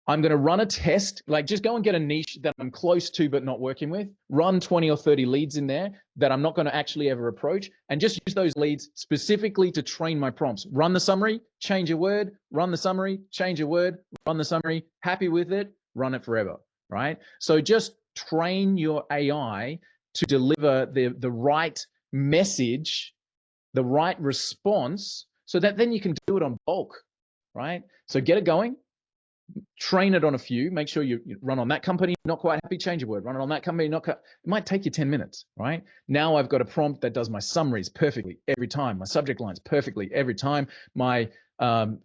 I'm going to run a test, just go and get a niche that I'm close to but not working with, run 20 or 30 leads in there that I'm not going to actually ever approach, and just use those leads specifically to train my prompts. Run the summary, change a word, run the summary, change a word, run the summary, happy with it, run it forever, right? So just train your AI to deliver the right message, the right response, so that then you can do it on bulk, right? So get it going. Train it on a few, make sure you run on that company, not quite happy, change a word, run it on that company, it might take you 10 minutes, right? Now I've got a prompt that does my summaries perfectly every time, my subject lines perfectly every time, my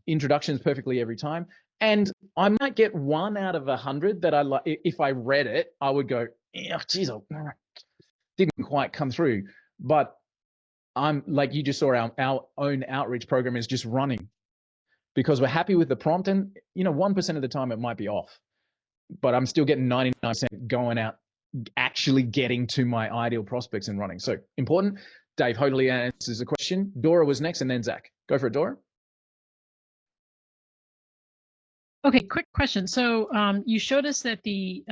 introductions perfectly every time. And I might get 1 out of 100 that I like. If I read it, I would go, oh, geez, didn't quite come through. But I'm like you just saw, our own outreach program is just running, because we're happy with the prompt, and 1% of the time it might be off, but I'm still getting 99% going out, actually getting to my ideal prospects and running. So important. Dave hopefully answers the question. Dora was next, and then Zach. Go for it, Dora. Okay, quick question. So you showed us that the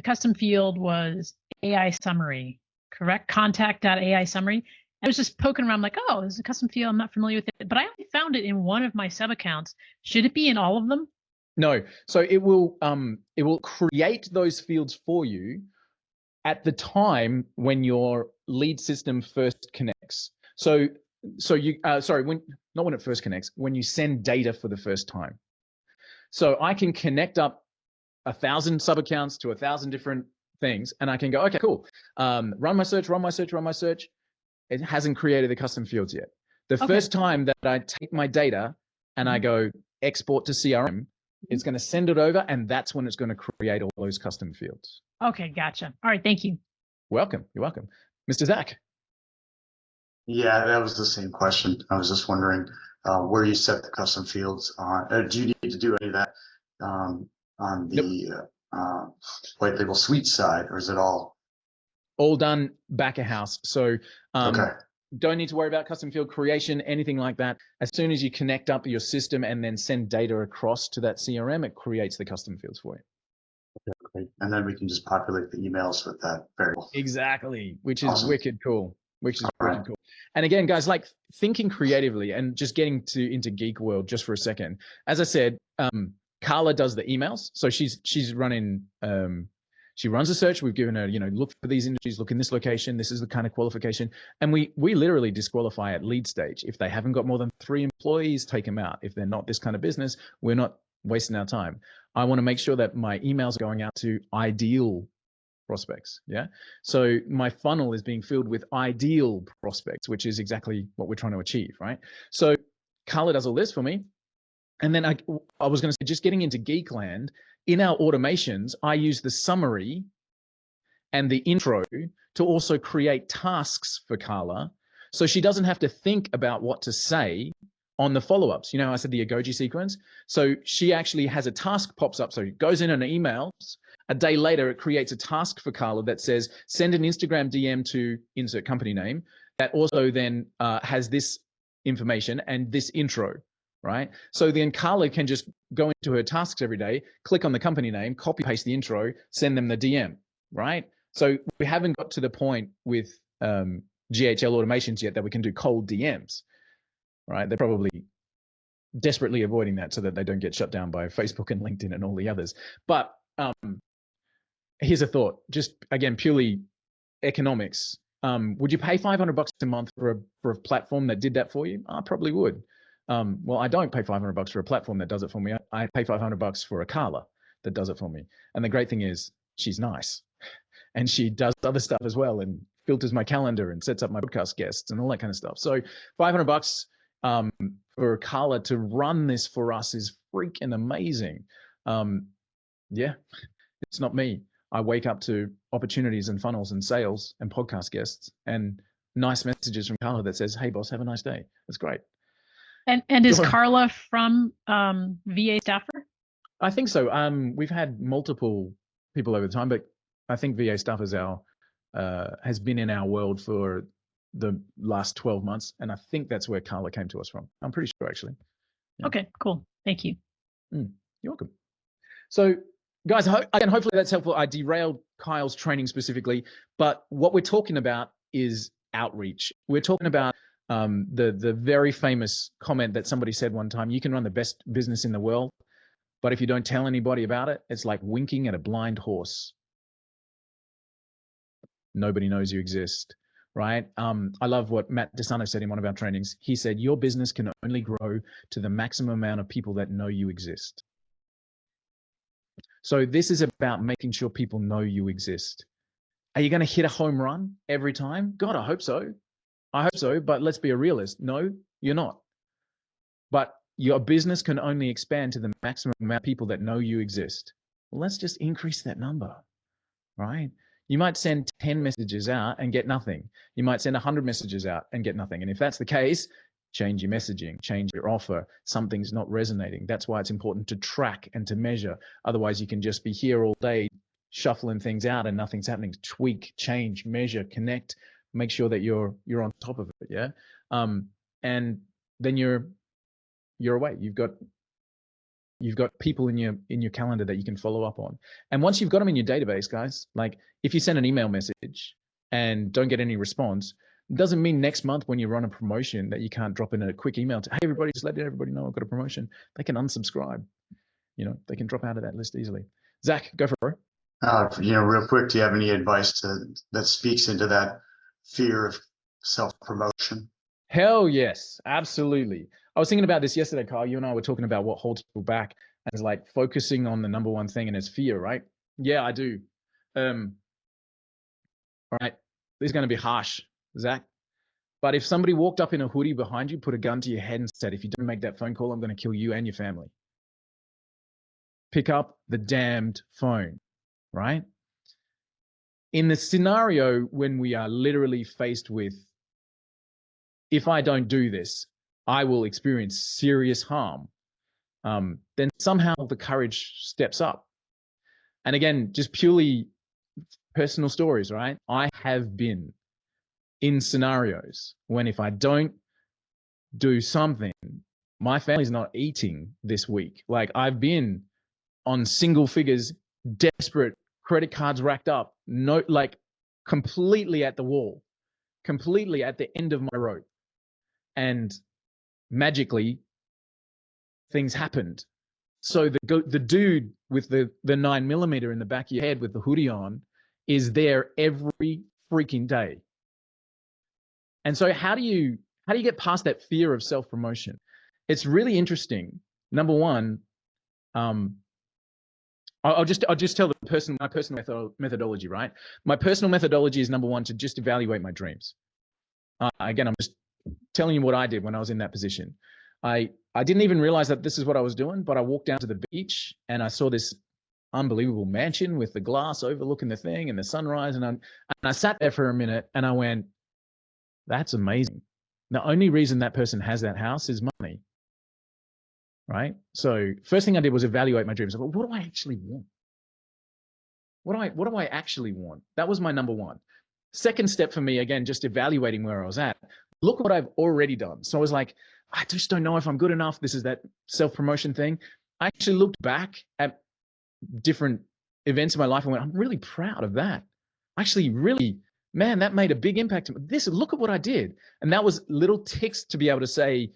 custom field was AI summary, correct? Contact.ai summary. I was just poking around like, oh, there's a custom field. I'm not familiar with it, but I only found it in one of my sub accounts. Should it be in all of them? No. So it will create those fields for you at the time when your lead system first connects. So you, sorry, not when it first connects, when you send data for the first time. So I can connect up 1,000 sub accounts to 1,000 different things, and I can go, okay, cool. Run my search. It hasn't created the custom fields yet. The first time that I take my data and I go export to CRM, it's going to send it over, and that's when it's going to create all those custom fields. Okay, gotcha. All right, thank you. Welcome. You're welcome. Mr. Zach. Yeah, that was the same question. I was just wondering where you set the custom fields on. Do you need to do any of that on the white label suite side, or is it all done back of house? So okay? Don't need to worry about custom field creation, anything like that. As soon as you connect up your system and then send data across to that CRM, it creates the custom fields for you. Okay, great. And then we can just populate the emails with that variable. Exactly, which is Awesome. wicked cool. Cool. And again, guys, like thinking creatively and just getting into geek world just for a second. As I said, Carla does the emails. So she's running, she runs a search. We've given her, look for these industries, look in this location. This is the kind of qualification. And we literally disqualify at lead stage. If they haven't got more than 3 employees, take them out. If they're not this kind of business, we're not wasting our time. I want to make sure that my emails are going out to ideal prospects. Yeah. So my funnel is being filled with ideal prospects, which is exactly what we're trying to achieve. Right. So Carla does all this for me. And then I was going to say, just getting into Geekland, in our automations, I use the summary and the intro to also create tasks for Carla. So she doesn't have to think about what to say on the follow-ups. I said the Agoji sequence. So she actually has a task pops up. So it goes in an email. A day later, it creates a task for Carla that says, send an Instagram DM to insert company name that also then has this information and this intro. Right. So then Carla can just go into her tasks every day, click on the company name, copy paste the intro, send them the DM. Right. So we haven't got to the point with GHL automations yet that we can do cold DMs. Right. They're probably desperately avoiding that so that they don't get shut down by Facebook and LinkedIn and all the others. But here's a thought, just again, purely economics. Would you pay $500 a month for a platform that did that for you? I probably would. Well, I don't pay $500 for a platform that does it for me. I pay $500 for a Carla that does it for me. And the great thing is she's nice and she does other stuff as well and filters my calendar and sets up my podcast guests and all that kind of stuff. So $500 for Carla to run this for us is freaking amazing. Yeah, it's not me. I wake up to opportunities and funnels and sales and podcast guests and nice messages from Carla that says, hey boss, have a nice day. That's great. And is Carla from VA Staffer? I think so. We've had multiple people over the time, but I think VA Staffer has been in our world for the last 12 months. And I think that's where Carla came to us from. I'm pretty sure, actually. Yeah. Okay, cool. Thank you. You're welcome. So, guys, again, hopefully that's helpful. I derailed Kyle's training specifically, but what we're talking about is outreach. We're talking about the very famous comment that somebody said one time: you can run the best business in the world, but if you don't tell anybody about it, it's like winking at a blind horse. Nobody knows you exist, right? I love what Matt DeSano said in one of our trainings. He said, your business can only grow to the maximum amount of people that know you exist. So this is about making sure people know you exist. Are you going to hit a home run every time? God, I hope so. I hope so, but let's be a realist. No, you're not. But your business can only expand to the maximum amount of people that know you exist. Well, let's just increase that number, right? You might send 10 messages out and get nothing. You might send 100 messages out and get nothing. And if that's the case, change your messaging, change your offer. Something's not resonating. That's why it's important to track and to measure. Otherwise, you can just be here all day shuffling things out and nothing's happening. Tweak, change, measure, connect, make sure that you're on top of it. Yeah. And then you're away. You've got people in your calendar that you can follow up on. And once you've got them in your database, guys, like if you send an email message and don't get any response, it doesn't mean next month when you run a promotion that you can't drop in a quick email to, hey, everybody, just let everybody know I've got a promotion. They can unsubscribe. They can drop out of that list easily. Zach, go for it. Real quick, do you have any advice that speaks into that fear of self-promotion? Hell yes, absolutely. I was thinking about this yesterday, Kyle. You and I were talking about what holds people back as like focusing on the number one thing, and it's fear, right? Yeah, I do. All right, this is going to be harsh, Zach. But if somebody walked up in a hoodie behind you, put a gun to your head and said, if you don't make that phone call, I'm going to kill you and your family. Pick up the damned phone, right? In the scenario when we are literally faced with, if I don't do this, I will experience serious harm, then somehow the courage steps up. And again, just purely personal stories, right? I have been in scenarios when if I don't do something, my family's not eating this week. Like I've been on single figures, desperate, credit cards racked up, no, like completely at the wall, completely at the end of my rope. And magically things happened. So the dude with the 9mm in the back of your head with the hoodie on is there every freaking day. And so how do you get past that fear of self-promotion? It's really interesting. Number one, I'll just tell my personal methodology, right? My personal methodology is number one, to just evaluate my dreams. Again, I'm just telling you what I did when I was in that position. I didn't even realize that this is what I was doing, but I walked down to the beach and I saw this unbelievable mansion with the glass overlooking the thing and the sunrise. And I sat there for a minute and I went, that's amazing. The only reason that person has that house is money, right? So first thing I did was evaluate my dreams. I thought, what do I actually want? What do I actually want? That was my number one. Second step for me, again, just evaluating where I was at. Look what I've already done. So I was like, I just don't know if I'm good enough. This is that self-promotion thing. I actually looked back at different events in my life and went, I'm really proud of that. Actually, really, man, that made a big impact. Look at what I did. And that was little ticks to be able to say,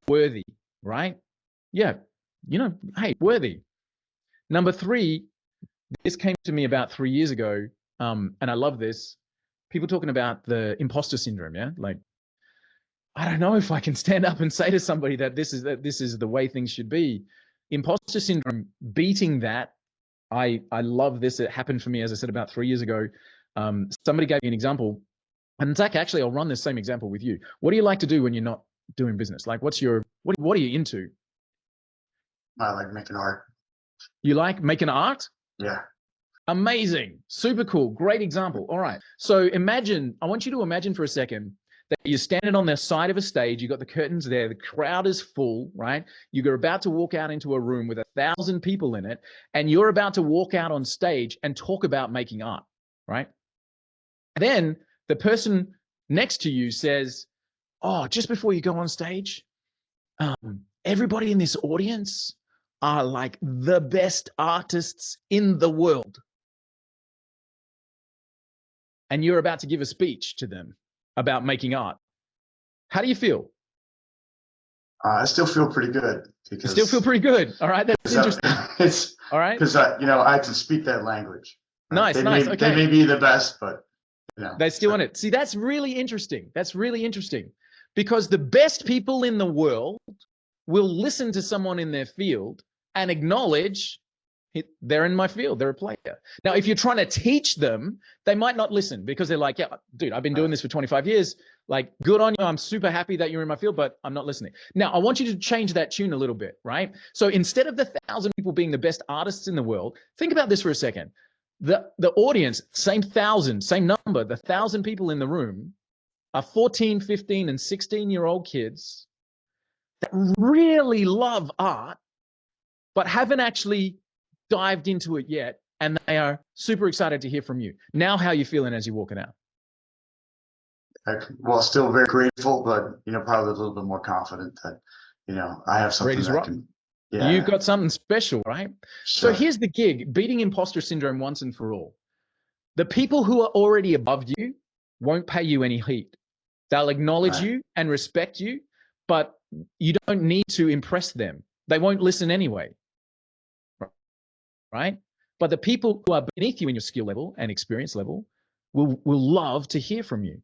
worthy, right? Yeah, hey, worthy. Number three, this came to me about 3 years ago, and I love this. People talking about the imposter syndrome, yeah? Like, I don't know if I can stand up and say to somebody that this is the way things should be. Imposter syndrome, beating that, I love this. It happened for me, as I said, about 3 years ago. Somebody gave me an example. And Zach, actually, I'll run this same example with you. What do you like to do when you're not doing business? Like, what are you into? I like making art. You like making art? Yeah. Amazing. Super cool. Great example. All right. So I want you to imagine for a second that you're standing on the side of a stage. You've got the curtains there. The crowd is full, right? You're about to walk out into a room with 1,000 people in it, and you're about to walk out on stage and talk about making art, right? Then the person next to you says, oh, just before you go on stage, everybody in this audience are like the best artists in the world. And you're about to give a speech to them about making art. How do you feel? I still feel pretty good. You still feel pretty good. All right. That's interesting. All right. Because I can speak that language. Right? Nice. Okay. They may be the best, but they still want it. See, that's really interesting. That's really interesting, because the best people in the world will listen to someone in their field and acknowledge they're in my field, they're a player. Now, if you're trying to teach them, they might not listen, because they're like, yeah, dude, I've been doing this for 25 years. Like, good on you. I'm super happy that you're in my field, but I'm not listening. Now, I want you to change that tune a little bit, right? So instead of the 1,000 people being the best artists in the world, think about this for a second. The audience, same number, the 1,000 people in the room are 14, 15, and 16-year-old kids that really love art, but haven't actually dived into it yet, and they are super excited to hear from you. Now, how are you feeling as you're walking out? Well, still very grateful, but probably a little bit more confident that I have something that can. Yeah. You've got something special, right? Sure. So here's the gig: beating imposter syndrome once and for all. The people who are already above you won't pay you any heat. They'll acknowledge you and respect you, but you don't need to impress them. They won't listen anyway. Right? But the people who are beneath you in your skill level and experience level will love to hear from you.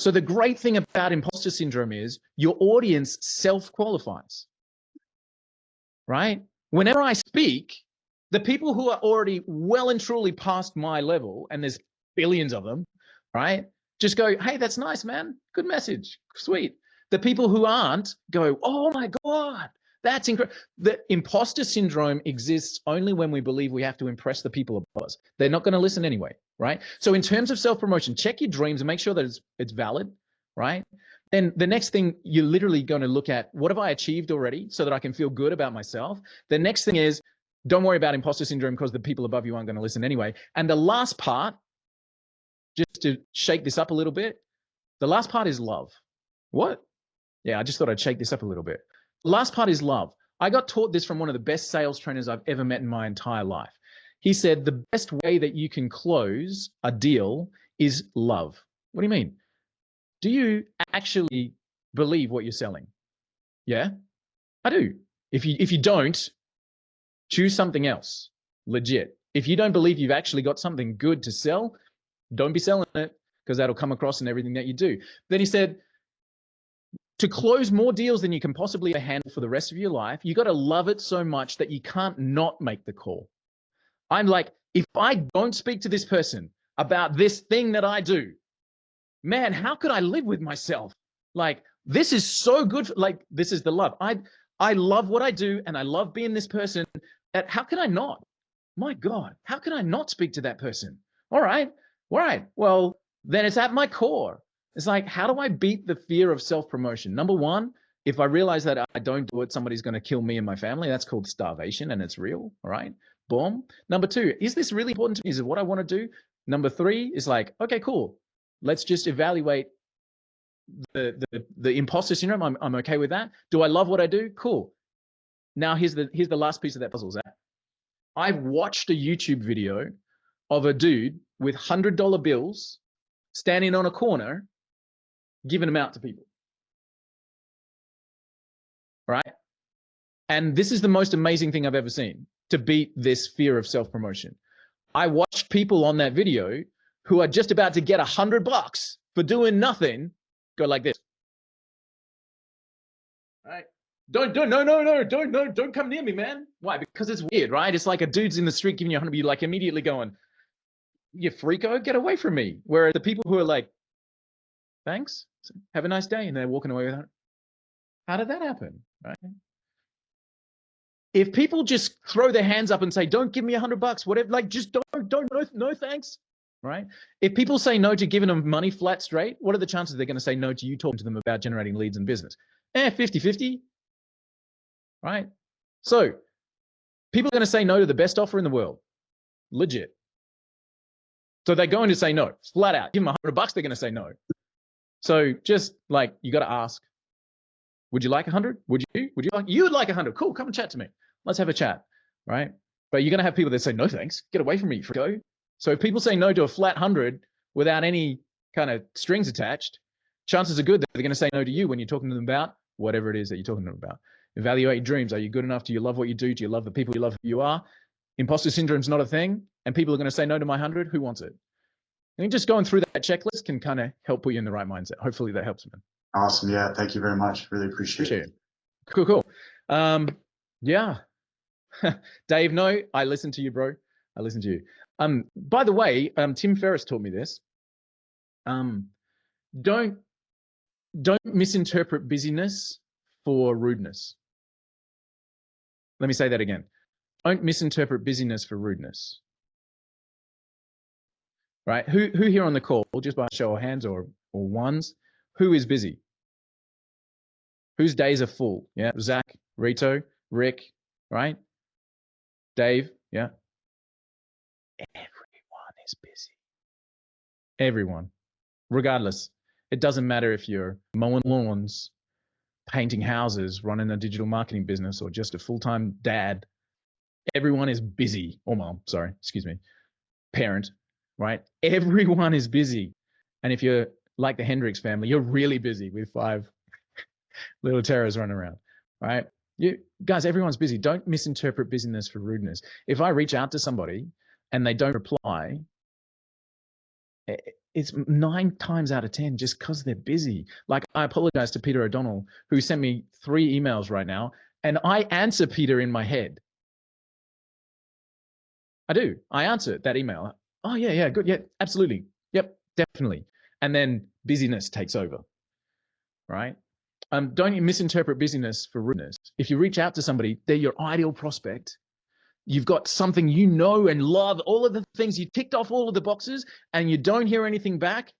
So the great thing about imposter syndrome is your audience self-qualifies, right? Whenever I speak, the people who are already well and truly past my level, and there's billions of them, right? Just go, hey, that's nice, man. Good message. Sweet. The people who aren't go, oh my God, that's incredible. The imposter syndrome exists only when we believe we have to impress the people above us. They're not going to listen anyway, right? So in terms of self-promotion, check your dreams and make sure that it's valid, right? Then the next thing you're literally going to look at, what have I achieved already so that I can feel good about myself? The next thing is, don't worry about imposter syndrome because the people above you aren't going to listen anyway. And the last part, just to shake this up a little bit, the last part is love. What? Yeah, I just thought I'd shake this up a little bit. The last part is love. I got taught this from one of the best sales trainers I've ever met in my entire life. He said, the best way that you can close a deal is love. What do you mean? Do you actually believe what you're selling? Yeah, I do. If you don't, choose something else. Legit. If you don't believe you've actually got something good to sell, don't be selling it because that'll come across in everything that you do. Then he said, to close more deals than you can possibly handle for the rest of your life, you got to love it so much that you can't not make the call. I'm like, if I don't speak to this person about this thing that I do, man, how could I live with myself? Like, this is so good. Like, this is the love. I love what I do and I love being this person. How can I not? My God, how can I not speak to that person? All right. Well, then it's at my core. It's like, how do I beat the fear of self-promotion? Number one, if I realize that I don't do it, somebody's going to kill me and my family. That's called starvation and it's real. All right. Boom. Number two, is this really important to me? Is it what I want to do? Number three is like, okay, cool. Let's just evaluate the imposter syndrome. I'm okay with that. Do I love what I do? Cool. Now here's the last piece of that puzzle, Zach. I've watched a YouTube video of a dude with $100 bills standing on a corner, giving them out to people. Right? And this is the most amazing thing I've ever seen to beat this fear of self-promotion. I watched people on that video who are just about to get $100 for doing nothing go like this. Right? Don't come near me, man. Why? Because it's weird, right? It's like a dude's in the street giving you 100, you're like immediately going, you freako, get away from me. Whereas the people who are like, thanks, have a nice day, and they're walking away with it. How did that happen? Right? If people just throw their hands up and say, don't give me $100, whatever, like just no thanks, right? If people say no to giving them money flat straight, what are the chances they're going to say no to you talking to them about generating leads and business? 50-50, right? So people are going to say no to the best offer in the world, legit. So they're going to say no, flat out. Give them $100, they're going to say no. So just like, you got to ask, would you like 100? Would you you'd like 100? Cool. Come and chat to me. Let's have a chat. Right. But you're going to have people that say, no, thanks. Get away from me. Go. So if people say no to a flat 100 without any kind of strings attached, chances are good that they're going to say no to you when you're talking to them about whatever it is that you're talking to them about. Evaluate your dreams. Are you good enough? Do you love what you do? Do you love the people you love who you are? Imposter syndrome is not a thing. And people are going to say no to my 100. Who wants it? I think just going through that checklist can kind of help put you in the right mindset. Hopefully that helps, man. Awesome. Yeah. Thank you very much. Really appreciate it. Cool. Yeah. Dave, no, I listen to you, bro. I listen to you. By the way, Tim Ferriss taught me this. Don't misinterpret busyness for rudeness. Let me say that again. Don't misinterpret busyness for rudeness. Right? Who here on the call, just by show of hands or ones, who is busy? Whose days are full? Yeah, Zach, Rito, Rick, right? Dave, yeah. Everyone is busy. Everyone, regardless. It doesn't matter if you're mowing lawns, painting houses, running a digital marketing business, or just a full-time dad. Everyone is busy. Or mom, sorry, excuse me. Parent, right? Everyone is busy. And if you're like the Hendrix family, you're really busy with 5 little terrors running around, right? You guys, everyone's busy. Don't misinterpret busyness for rudeness. If I reach out to somebody and they don't reply, it's 9 times out of 10 just because they're busy. Like, I apologize to Peter O'Donnell, who sent me 3 emails right now, and I answer Peter in my head. I do. I answer that email. Oh, yeah, good. Yeah, absolutely. Yep, definitely. And then busyness takes over, right? Don't you misinterpret busyness for rudeness. If you reach out to somebody, they're your ideal prospect. You've got something you know and love, all of the things you ticked off all of the boxes, and you don't hear anything back.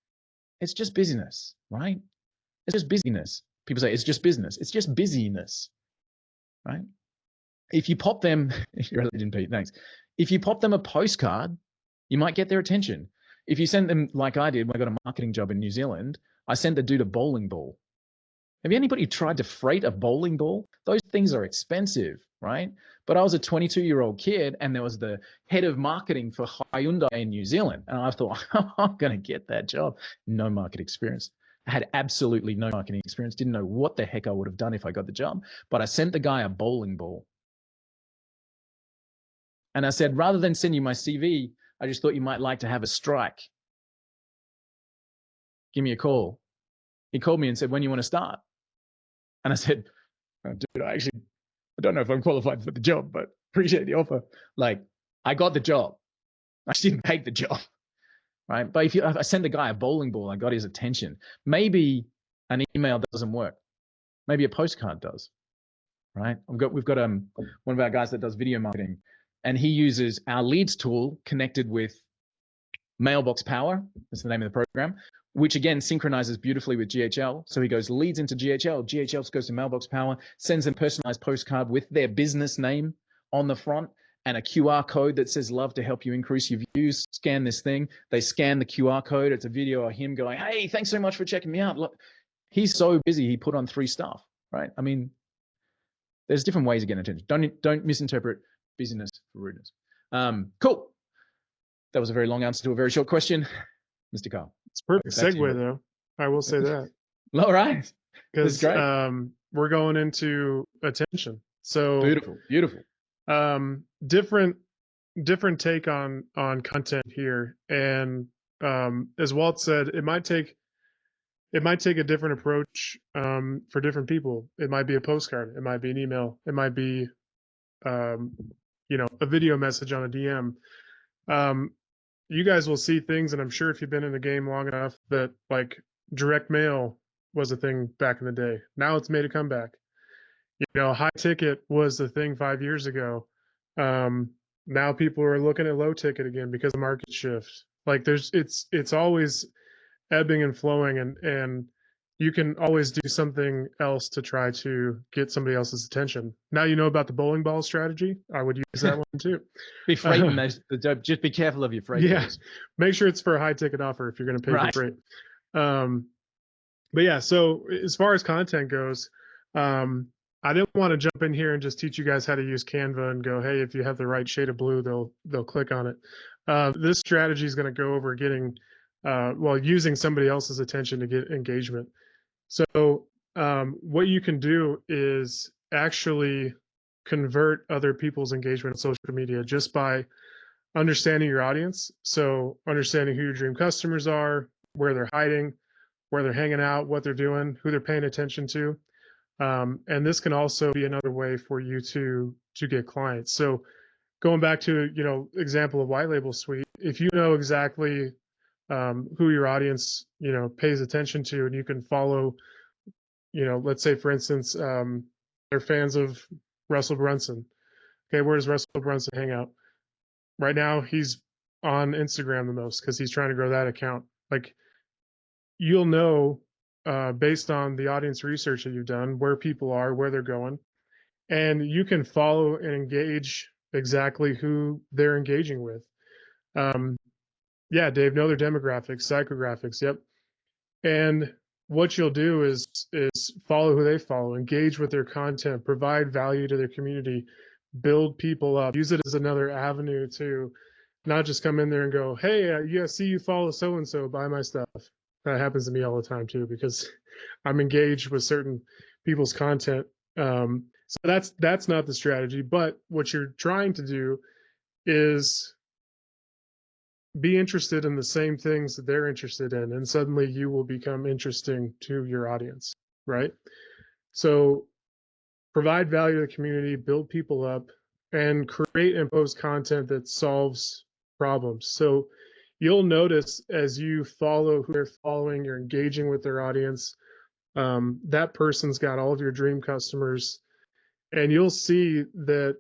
It's just busyness, right? It's just busyness. People say it's just business. It's just busyness, right? If you pop them, you're a legend, Pete, thanks. If you pop them a postcard, you might get their attention. If you send them, like I did when I got a marketing job in New Zealand, I sent the dude a bowling ball. Have anybody tried to freight a bowling ball? Those things are expensive, right? But I was a 22-year-old kid, and there was the head of marketing for Hyundai in New Zealand. And I thought, I'm going to get that job. No market experience. I had absolutely no marketing experience. Didn't know what the heck I would have done if I got the job. But I sent the guy a bowling ball. And I said, rather than send you my CV, I just thought you might like to have a strike. Give me a call. He called me and said, when you want to start? And I said, oh, dude, I don't know if I'm qualified for the job, but appreciate the offer. Like, I got the job. I just didn't take the job, right? But if I send the guy a bowling ball, I got his attention. Maybe an email doesn't work. Maybe a postcard does, right? We've got one of our guys that does video marketing, and he uses our leads tool connected with Mailbox Power. That's the name of the program, which again synchronizes beautifully with GHL. So he goes leads into GHL, GHL goes to Mailbox Power, sends them personalized postcard with their business name on the front and a QR code that says love to help you increase your views. Scan this thing. They scan the QR code. It's a video of him going, hey, thanks so much for checking me out. Look, he's so busy. He put on 3 stuff, right? I mean, there's different ways of getting attention. Don't misinterpret busyness for rudeness. Cool. That was a very long answer to a very short question. Mr. Carl. It's perfect segue, though. I will say that. All right. Because we're going into attention. So beautiful. Different take on content here. And as Walt said, it might take a different approach for different people. It might be a postcard. It might be an email. It might be a video message on a DM. You guys will see things, and I'm sure if you've been in the game long enough, that like direct mail was a thing back in the day. Now it's made a comeback. High ticket was the thing 5 years ago. Now people are looking at low ticket again because of market shift. Like it's always ebbing and flowing, and you can always do something else to try to get somebody else's attention. Now you know about the bowling ball strategy. I would use that one too. Be freighting those. Just be careful of your freight. Yeah, make sure it's for a high ticket offer if you're going to pay for freight. But yeah, so as far as content goes, I didn't want to jump in here and just teach you guys how to use Canva and go, hey, if you have the right shade of blue, they'll click on it. This strategy is going to go over getting, using somebody else's attention to get engagement. So what you can do is actually convert other people's engagement on social media just by understanding your audience. So understanding who your dream customers are, where they're hiding, where they're hanging out, what they're doing, who they're paying attention to. And this can also be another way for you to get clients. So going back to, example of white label suite, if you know exactly who your audience, pays attention to, and you can follow, let's say, for instance, they're fans of Russell Brunson. Okay, where does Russell Brunson hang out? Right now, he's on Instagram the most because he's trying to grow that account. Like, you'll know based on the audience research that you've done where people are, where they're going, and you can follow and engage exactly who they're engaging with. Yeah, Dave, know their demographics, psychographics. Yep. And what you'll do is follow who they follow, engage with their content, provide value to their community, build people up, use it as another avenue to not just come in there and go, hey, yeah, see you follow so-and-so, buy my stuff. That happens to me all the time too, because I'm engaged with certain people's content. So that's not the strategy, but what you're trying to do is be interested in the same things that they're interested in, and suddenly you will become interesting to your audience, right? So provide value to the community, build people up, and create and post content that solves problems. So you'll notice as you follow who they're following, you're engaging with their audience. That person's got all of your dream customers, and you'll see that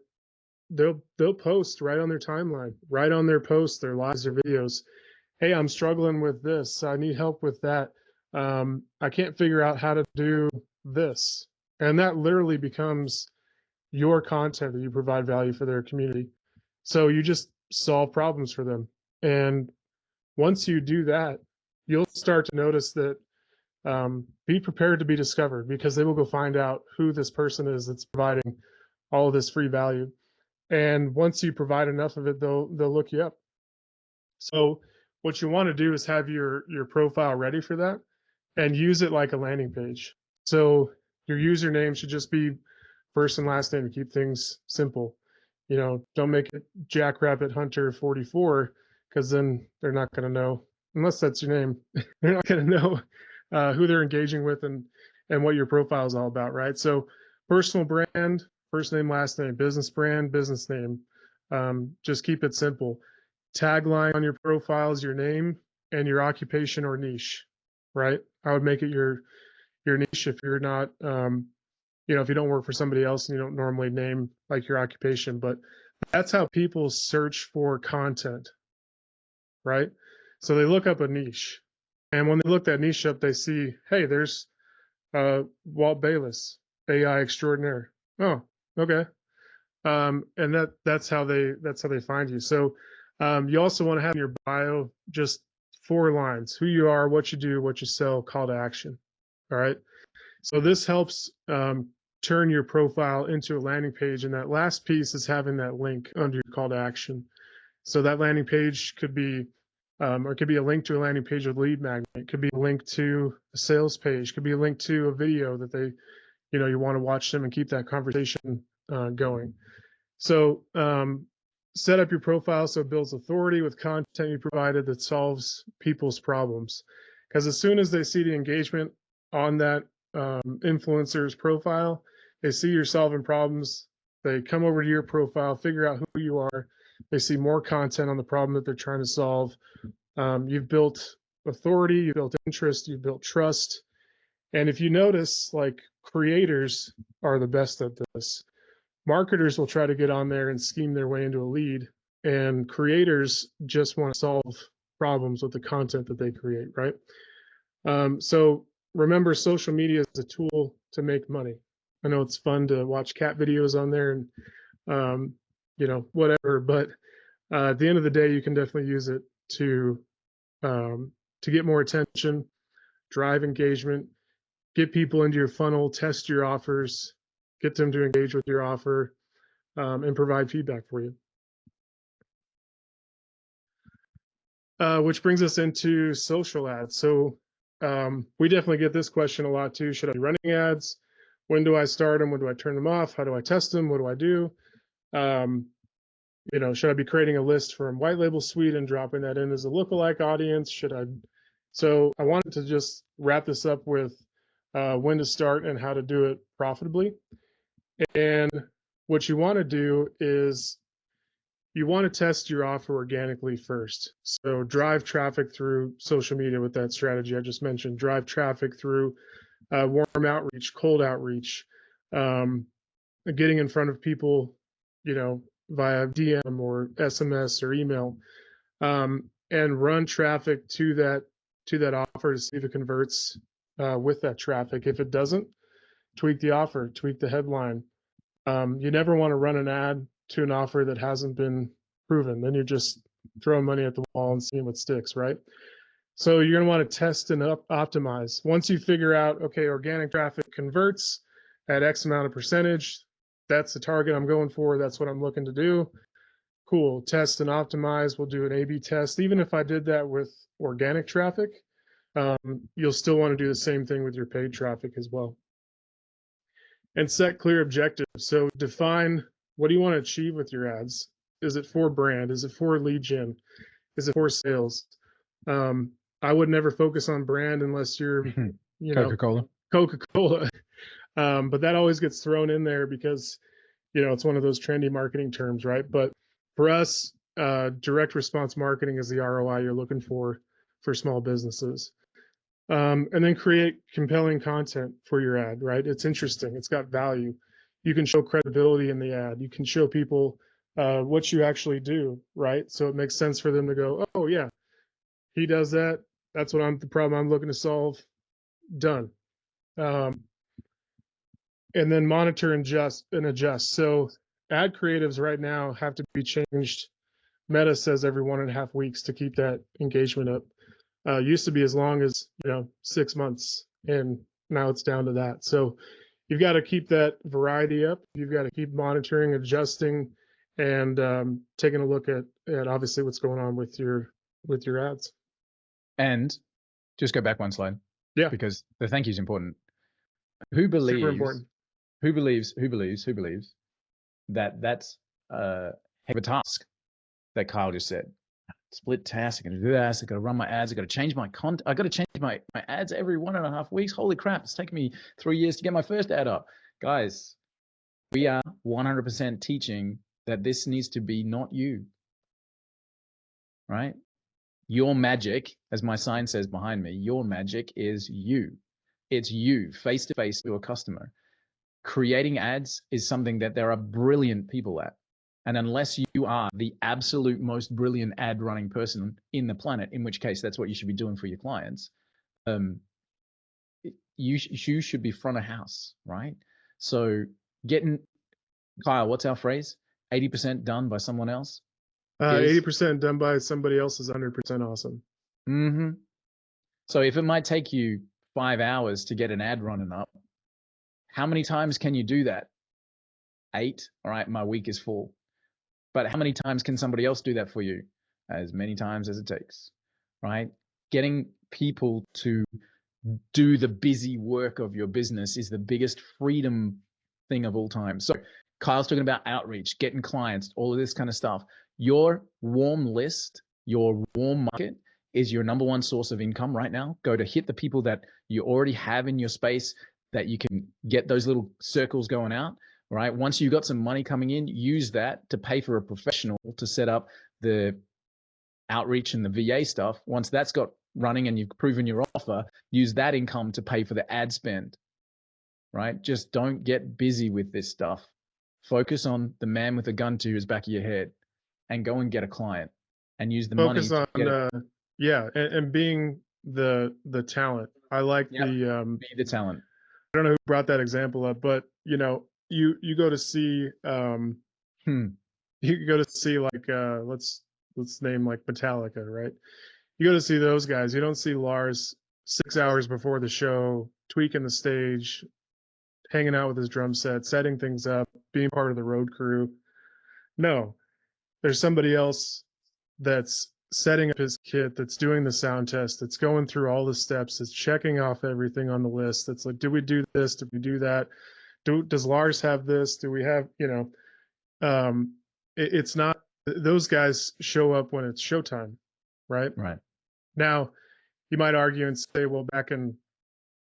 they'll post right on their timeline, right on their posts, their lives, their videos. Hey, I'm struggling with this. I need help with that. I can't figure out how to do this. And that literally becomes your content that you provide value for their community. So you just solve problems for them. And once you do that, you'll start to notice that be prepared to be discovered, because they will go find out who this person is that's providing all of this free value. And once you provide enough of it, they'll look you up. So what you want to do is have your profile ready for that and use it like a landing page. So your username should just be first and last name to keep things simple. You know, don't make it Jackrabbit Hunter 44, because then they're not going to know, unless that's your name, they're not going to know who they're engaging with and what your profile is all about, right? So personal brand, first name, last name, business brand, business name. Just keep it simple. Tagline on your profile is your name and your occupation or niche, right? I would make it your niche if you're not, you know, if you don't work for somebody else and you don't normally name like your occupation. But that's how people search for content, right? So they look up a niche, and when they look that niche up, they see, hey, there's Walt Bayless, AI extraordinaire. Oh, okay. And that's how they find you. So you also want to have in your bio just 4 lines: who you are, what you do, what you sell, call to action. All right. So this helps turn your profile into a landing page, and that last piece is having that link under your call to action. So that landing page could be, or it could be a link to a landing page with lead magnet. It could be a link to a sales page. It could be a link to a video that they, you know, you want to watch them and keep that conversation going. So set up your profile so it builds authority with content you provided that solves people's problems. Because as soon as they see the engagement on that influencer's profile, they see you're solving problems, they come over to your profile, figure out who you are, they see more content on the problem that they're trying to solve. You've built authority, you've built interest, you've built trust. And if you notice, like, creators are the best at this. Marketers will try to get on there and scheme their way into a lead, and creators just want to solve problems with the content that they create, right? So remember, social media is a tool to make money. I know it's fun to watch cat videos on there and, you know, whatever, but at the end of the day, you can definitely use it to get more attention, drive engagement, get people into your funnel, test your offers, get them to engage with your offer, and provide feedback for you. Which brings us into social ads. So we definitely get this question a lot too. Should I be running ads? When do I start them? When do I turn them off? How do I test them? What do I do? You know, should I be creating a list from White Label Suite and dropping that in as a lookalike audience? Should I? So I wanted to just wrap this up with when to start and how to do it profitably. And what you want to do is you want to test your offer organically first. So drive traffic through social media with that strategy I just mentioned. Drive traffic through warm outreach, cold outreach, getting in front of people, you know, via DM or SMS or email, and run traffic to that offer to see if it converts with that traffic. If it doesn't, tweak the offer, tweak the headline. You never want to run an ad to an offer that hasn't been proven. Then you're just throwing money at the wall and seeing what sticks, right? So you're going to want to test and optimize. Once you figure out, okay, organic traffic converts at X amount of percentage, that's the target I'm going for, that's what I'm looking to do. Cool, test and optimize. We'll do an A/B test. Even if I did that with organic traffic, you'll still want to do the same thing with your paid traffic as well. And set clear objectives. So define, what do you want to achieve with your ads? Is it for brand? Is it for lead gen? is it for sales? I would never focus on brand unless you're, you know, Coca-Cola. Coca-Cola. But that always gets thrown in there because, you know, it's one of those trendy marketing terms, right? But for us, direct response marketing is the ROI you're looking for small businesses. And then create compelling content for your ad, right? It's interesting. It's got value. You can show credibility in the ad. You can show people what you actually do, right? So it makes sense for them to go, oh yeah, he does that. That's what the problem I'm looking to solve. Done. And then monitor and adjust. So ad creatives right now have to be changed. Meta says every 1.5 weeks to keep that engagement up. Used to be as long as, you know, 6 months, and now it's down to that. So you've got to keep that variety up. You've got to keep monitoring, adjusting, and taking a look at obviously what's going on with your ads. And just go back one slide. Yeah. Because the thank you is important. Who believes? Super important. Who believes that that's a heck of a task that Kyle just said? Split tasks. I got to do this. I got to run my ads. I got to change my content. I got to change my ads every 1.5 weeks. Holy crap! It's taken me 3 years to get my first ad up. Guys, we are 100% teaching that this needs to be not you, right? Your magic, as my sign says behind me, your magic is you. It's you face to face with your customer. Creating ads is something that there are brilliant people at. And unless you are the absolute most brilliant ad running person in the planet, in which case that's what you should be doing for your clients, you should be front of house, right? So Kyle, what's our phrase? 80% done by someone else? 80% done by somebody else is 100% awesome. Mm-hmm. So if it might take you 5 hours to get an ad running up, how many times can you do that? 8. All right, my week is full. But how many times can somebody else do that for you? As many times as it takes, right? Getting people to do the busy work of your business is the biggest freedom thing of all time. So Kyle's talking about outreach, getting clients, all of this kind of stuff. Your warm list, your warm market is your number one source of income right now. Go to hit the people that you already have in your space that you can get those little circles going out. Right. Once you've got some money coming in, use that to pay for a professional to set up the outreach and the VA stuff. Once that's got running and you've proven your offer, use that income to pay for the ad spend. Right. Just don't get busy with this stuff. Focus on the man with a gun to his back of your head and go and get a client and use the money. Focus on, yeah. And being the talent. I like Yep. be the talent. I don't know who brought that example up, but you know, you go to see you go to see like let's name like Metallica, right? You go to see those guys. You don't see Lars 6 hours before the show tweaking the stage, hanging out with his drum set, setting things up, being part of the road crew. No, there's somebody else that's setting up his kit, that's doing the sound test, that's going through all the steps, that's checking off everything on the list. That's like, did we do this? Did we do that? Does Lars have this? Do we have, you know, it's not, those guys show up when it's showtime, right? Right. Now, you might argue and say, well, back in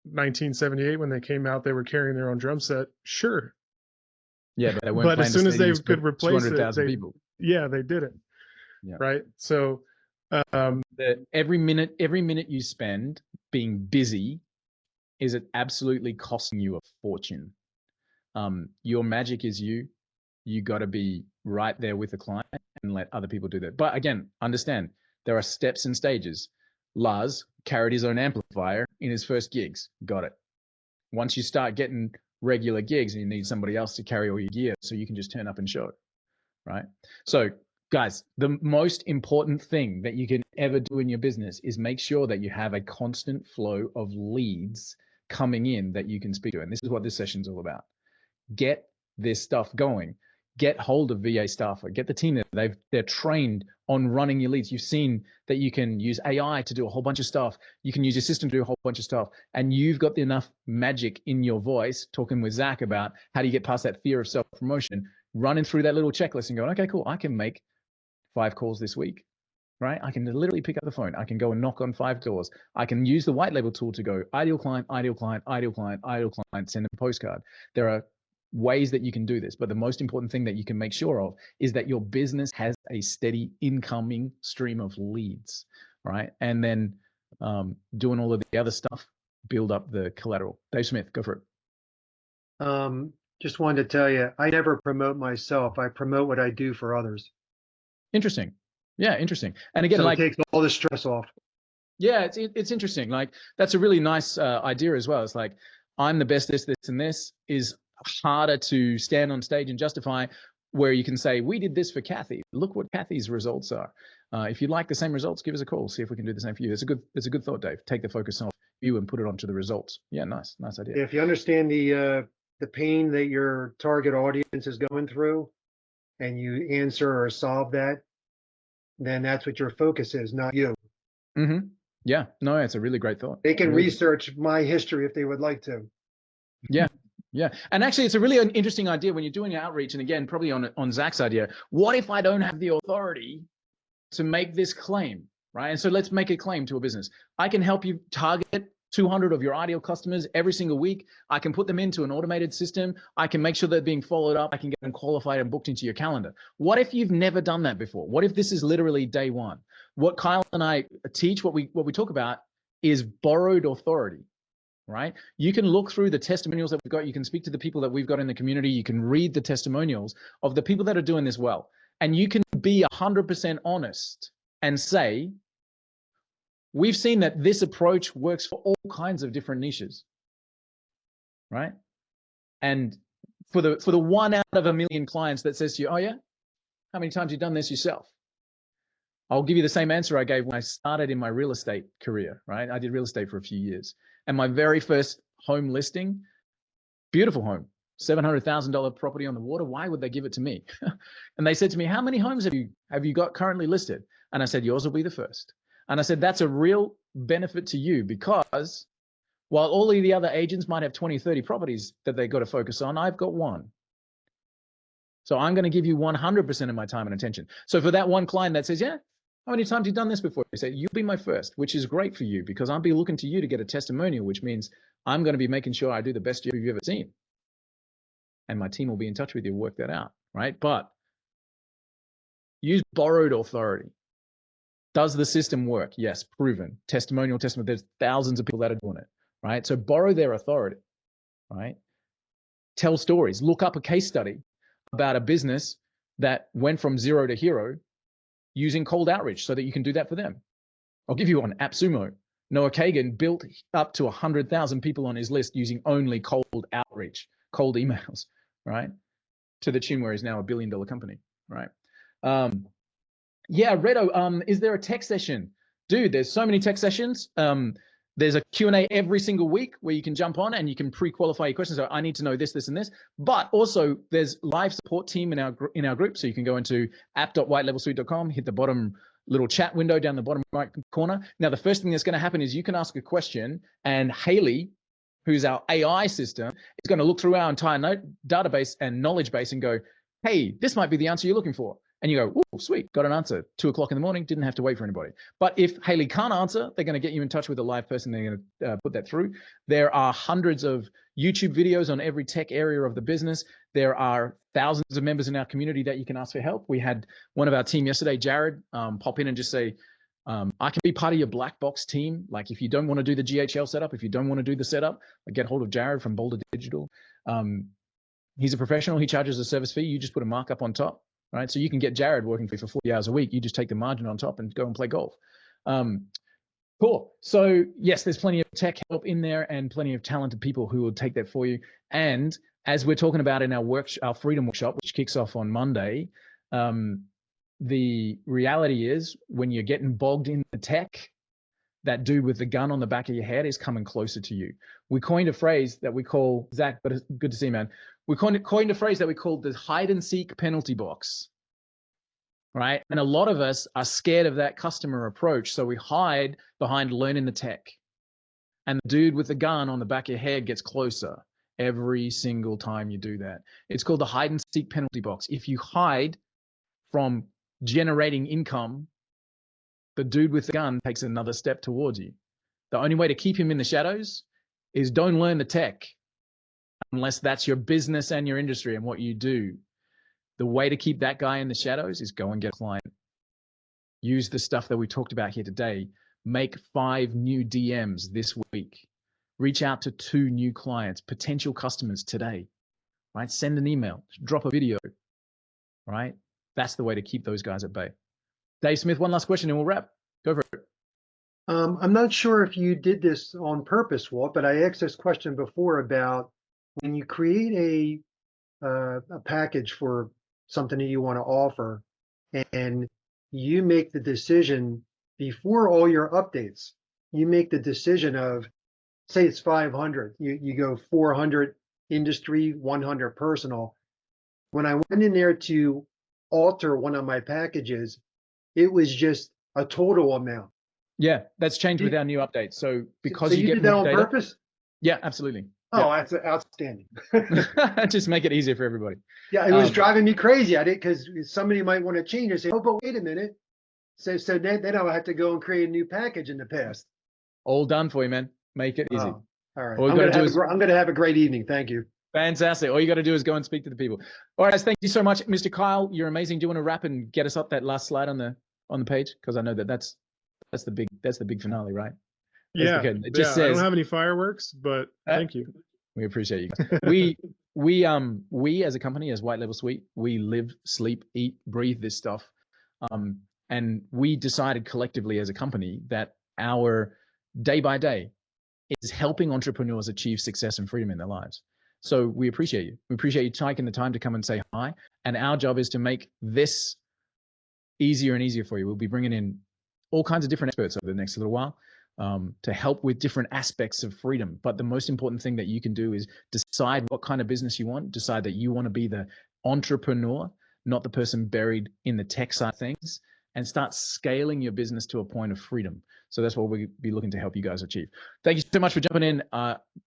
1978, when they came out, they were carrying their own drum set. Sure. Yeah, but they weren't. But as soon as they could replace it, people. Yeah, they did it. Yeah. Right. So, every minute you spend being busy is it absolutely costing you a fortune. Your magic is you. You got to be right there with the client and let other people do that. But again, understand there are steps and stages. Lars carried his own amplifier in his first gigs. Got it. Once you start getting regular gigs, you need somebody else to carry all your gear so you can just turn up and show. Right. So guys, the most important thing that you can ever do in your business is make sure that you have a constant flow of leads coming in that you can speak to. And this is what this session's all about. Get this stuff going. Get hold of VA staffer. Get the team there. They're trained on running your leads. You've seen that you can use AI to do a whole bunch of stuff. You can use your system to do a whole bunch of stuff. And you've got enough magic in your voice, talking with Zach about how do you get past that fear of self-promotion, running through that little checklist and going, okay, cool, I can make 5 calls this week. right? I can literally pick up the phone. I can go and knock on 5 doors. I can use the white label tool to go ideal client, ideal client, ideal client, ideal client, send them a postcard. There are ways that you can do this, but the most important thing that you can make sure of is that your business has a steady incoming stream of leads, right? And then doing all of the other stuff, build up the collateral. Dave Smith, go for it. Just wanted to tell you, I never promote myself. I promote what I do for others. Interesting. Yeah, interesting. And again, So like, it takes all the stress off. yeah, it's interesting. Like, that's a really nice idea as well. It's like, I'm the best this, and this is harder to stand on stage and justify, where you can say, we did this for Kathy. Look what Kathy's results are. If you'd like the same results, give us a call. See if we can do the same for you. It's a good thought, Dave. Take the focus off you and put it onto the results. Yeah, nice idea. If you understand the pain that your target audience is going through, and you answer or solve that, then that's what your focus is, not you. Mm-hmm. Yeah, no, it's a really great thought. They can research my history if they would like to. Yeah. And actually, it's a really interesting idea when you're doing outreach. And again, probably on Zach's idea, what if I don't have the authority to make this claim, right? And so let's make a claim to a business. I can help you target 200 of your ideal customers every single week. I can put them into an automated system. I can make sure they're being followed up. I can get them qualified and booked into your calendar. What if you've never done that before? What if this is literally day one? What Kyle and I teach, what we talk about is borrowed authority, right? You can look through the testimonials that we've got. You can speak to the people that we've got in the community. You can read the testimonials of the people that are doing this well. And you can be 100% honest and say, we've seen that this approach works for all kinds of different niches, right? And for the 1 out of a million clients that says to you, oh yeah, how many times have you done this yourself? I'll give you the same answer I gave when I started in my real estate career, right? I did real estate for a few years. And my very first home listing, beautiful home, $700,000 property on the water. Why would they give it to me? And they said to me, how many homes have you got currently listed? And I said, yours will be the first. And I said, that's a real benefit to you, because while all of the other agents might have 20, 30 properties that they got to focus on, I've got one. So I'm going to give you 100% of my time and attention. So for that one client that says, yeah, how many times have you done this before? You say, you'll be my first, which is great for you, because I'll be looking to you to get a testimonial, which means I'm going to be making sure I do the best job you've ever seen. And my team will be in touch with you, work that out, right? But use borrowed authority. Does the system work? Yes, proven. Testimonial. There's thousands of people that are doing it, right? So borrow their authority, right? Tell stories. Look up a case study about a business that went from 0 to hero using cold outreach, so that you can do that for them. I'll give you one. AppSumo. Noah Kagan built up to 100,000 people on his list using only cold outreach, cold emails, right? To the tune where he's now $1 billion company, right? Yeah, Redo, is there a tech session? Dude, there's so many tech sessions. There's a Q&A every single week where you can jump on and you can pre-qualify your questions. So I need to know this, this, and this. But also there's live support team in our group. So you can go into app.whitelevelsuite.com, hit the bottom little chat window down the bottom right corner. Now, the first thing that's going to happen is you can ask a question, and Haley, who's our AI system, is going to look through our entire database and knowledge base and go, hey, this might be the answer you're looking for. And you go, oh, sweet, got an answer. 2 o'clock in the morning, didn't have to wait for anybody. But if Haley can't answer, they're going to get you in touch with a live person. They're going to put that through. There are hundreds of YouTube videos on every tech area of the business. There are thousands of members in our community that you can ask for help. We had one of our team yesterday, Jared, pop in and just say, I can be part of your black box team. Like, if you don't want to do the GHL setup, if you don't want to do the setup, get hold of Jared from Boulder Digital. He's a professional. He charges a service fee. You just put a markup on top. Right, so you can get Jared working for you for 40 hours a week. You just take the margin on top and go and play golf. Cool. So yes, there's plenty of tech help in there and plenty of talented people who will take that for you. And as we're talking about in our Freedom Workshop, which kicks off on Monday, the reality is, when you're getting bogged in the tech, that dude with the gun on the back of your head is coming closer to you. We coined a phrase that we call, Zach, but it's good to see you, man. We coined a phrase that we called the hide and seek penalty box, right? And a lot of us are scared of that customer approach. So we hide behind learning the tech. And the dude with the gun on the back of your head gets closer every single time you do that. It's called the hide and seek penalty box. If you hide from generating income The dude with the gun takes another step towards you. The only way to keep him in the shadows is don't learn the tech unless that's your business and your industry and what you do. The way to keep that guy in the shadows is go and get a client. Use the stuff that we talked about here today. Make 5 new DMs this week. Reach out to 2 new clients, potential customers today, right? Send an email, drop a video, right? That's the way to keep those guys at bay. Dave Smith, one last question and we'll wrap. Go for it. I'm not sure if you did this on purpose, Walt, but I asked this question before about when you create a package for something that you want to offer, and you make the decision before all your updates. You make the decision of, say it's 500. You go 400 industry, 100 personal. When I went in there to alter one of my packages, it was just a total amount. Yeah, that's changed with our new updates. So because so you you get did that more on data, purpose? yeah, absolutely. Oh, that's outstanding. Just make it easier for everybody. Yeah, it was driving me crazy. I did, because somebody might want to change and say, oh, but wait a minute. So then I have to go and create a new package in the past. All done for you, man. Make it easy. Oh, all right. All you I'm gotta going do is to have a great evening. Thank you. fantastic. All you got to do is go and speak to the people. All right, guys, thank you so much, Mr. Kyle. You're amazing. Do you want to wrap and get us up that last slide on the page? Because I know that's the big finale, right? Yeah, It just I says, don't have any fireworks, but thank you. we appreciate you guys. We as a company, as White Label Suite, we live, sleep, eat, breathe this stuff. And we decided collectively as a company that our day by day is helping entrepreneurs achieve success and freedom in their lives. So we appreciate you. We appreciate you taking the time to come and say hi. And our job is to make this easier and easier for you. We'll be bringing in all kinds of different experts over the next little while to help with different aspects of freedom. But the most important thing that you can do is decide what kind of business you want, decide that you want to be the entrepreneur, not the person buried in the tech side of things, and start scaling your business to a point of freedom. So that's what we'll be looking to help you guys achieve. Thank you so much for jumping in.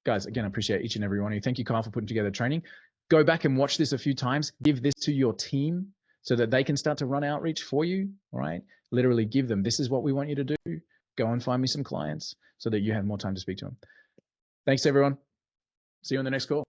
Guys, again, I appreciate each and every one of you. Thank you, Kyle, for putting together training. Go back and watch this a few times. Give this to your team so that they can start to run outreach for you, all right? Literally give them, this is what we want you to do. Go and find me some clients so that you have more time to speak to them. Thanks, everyone. See you on the next call.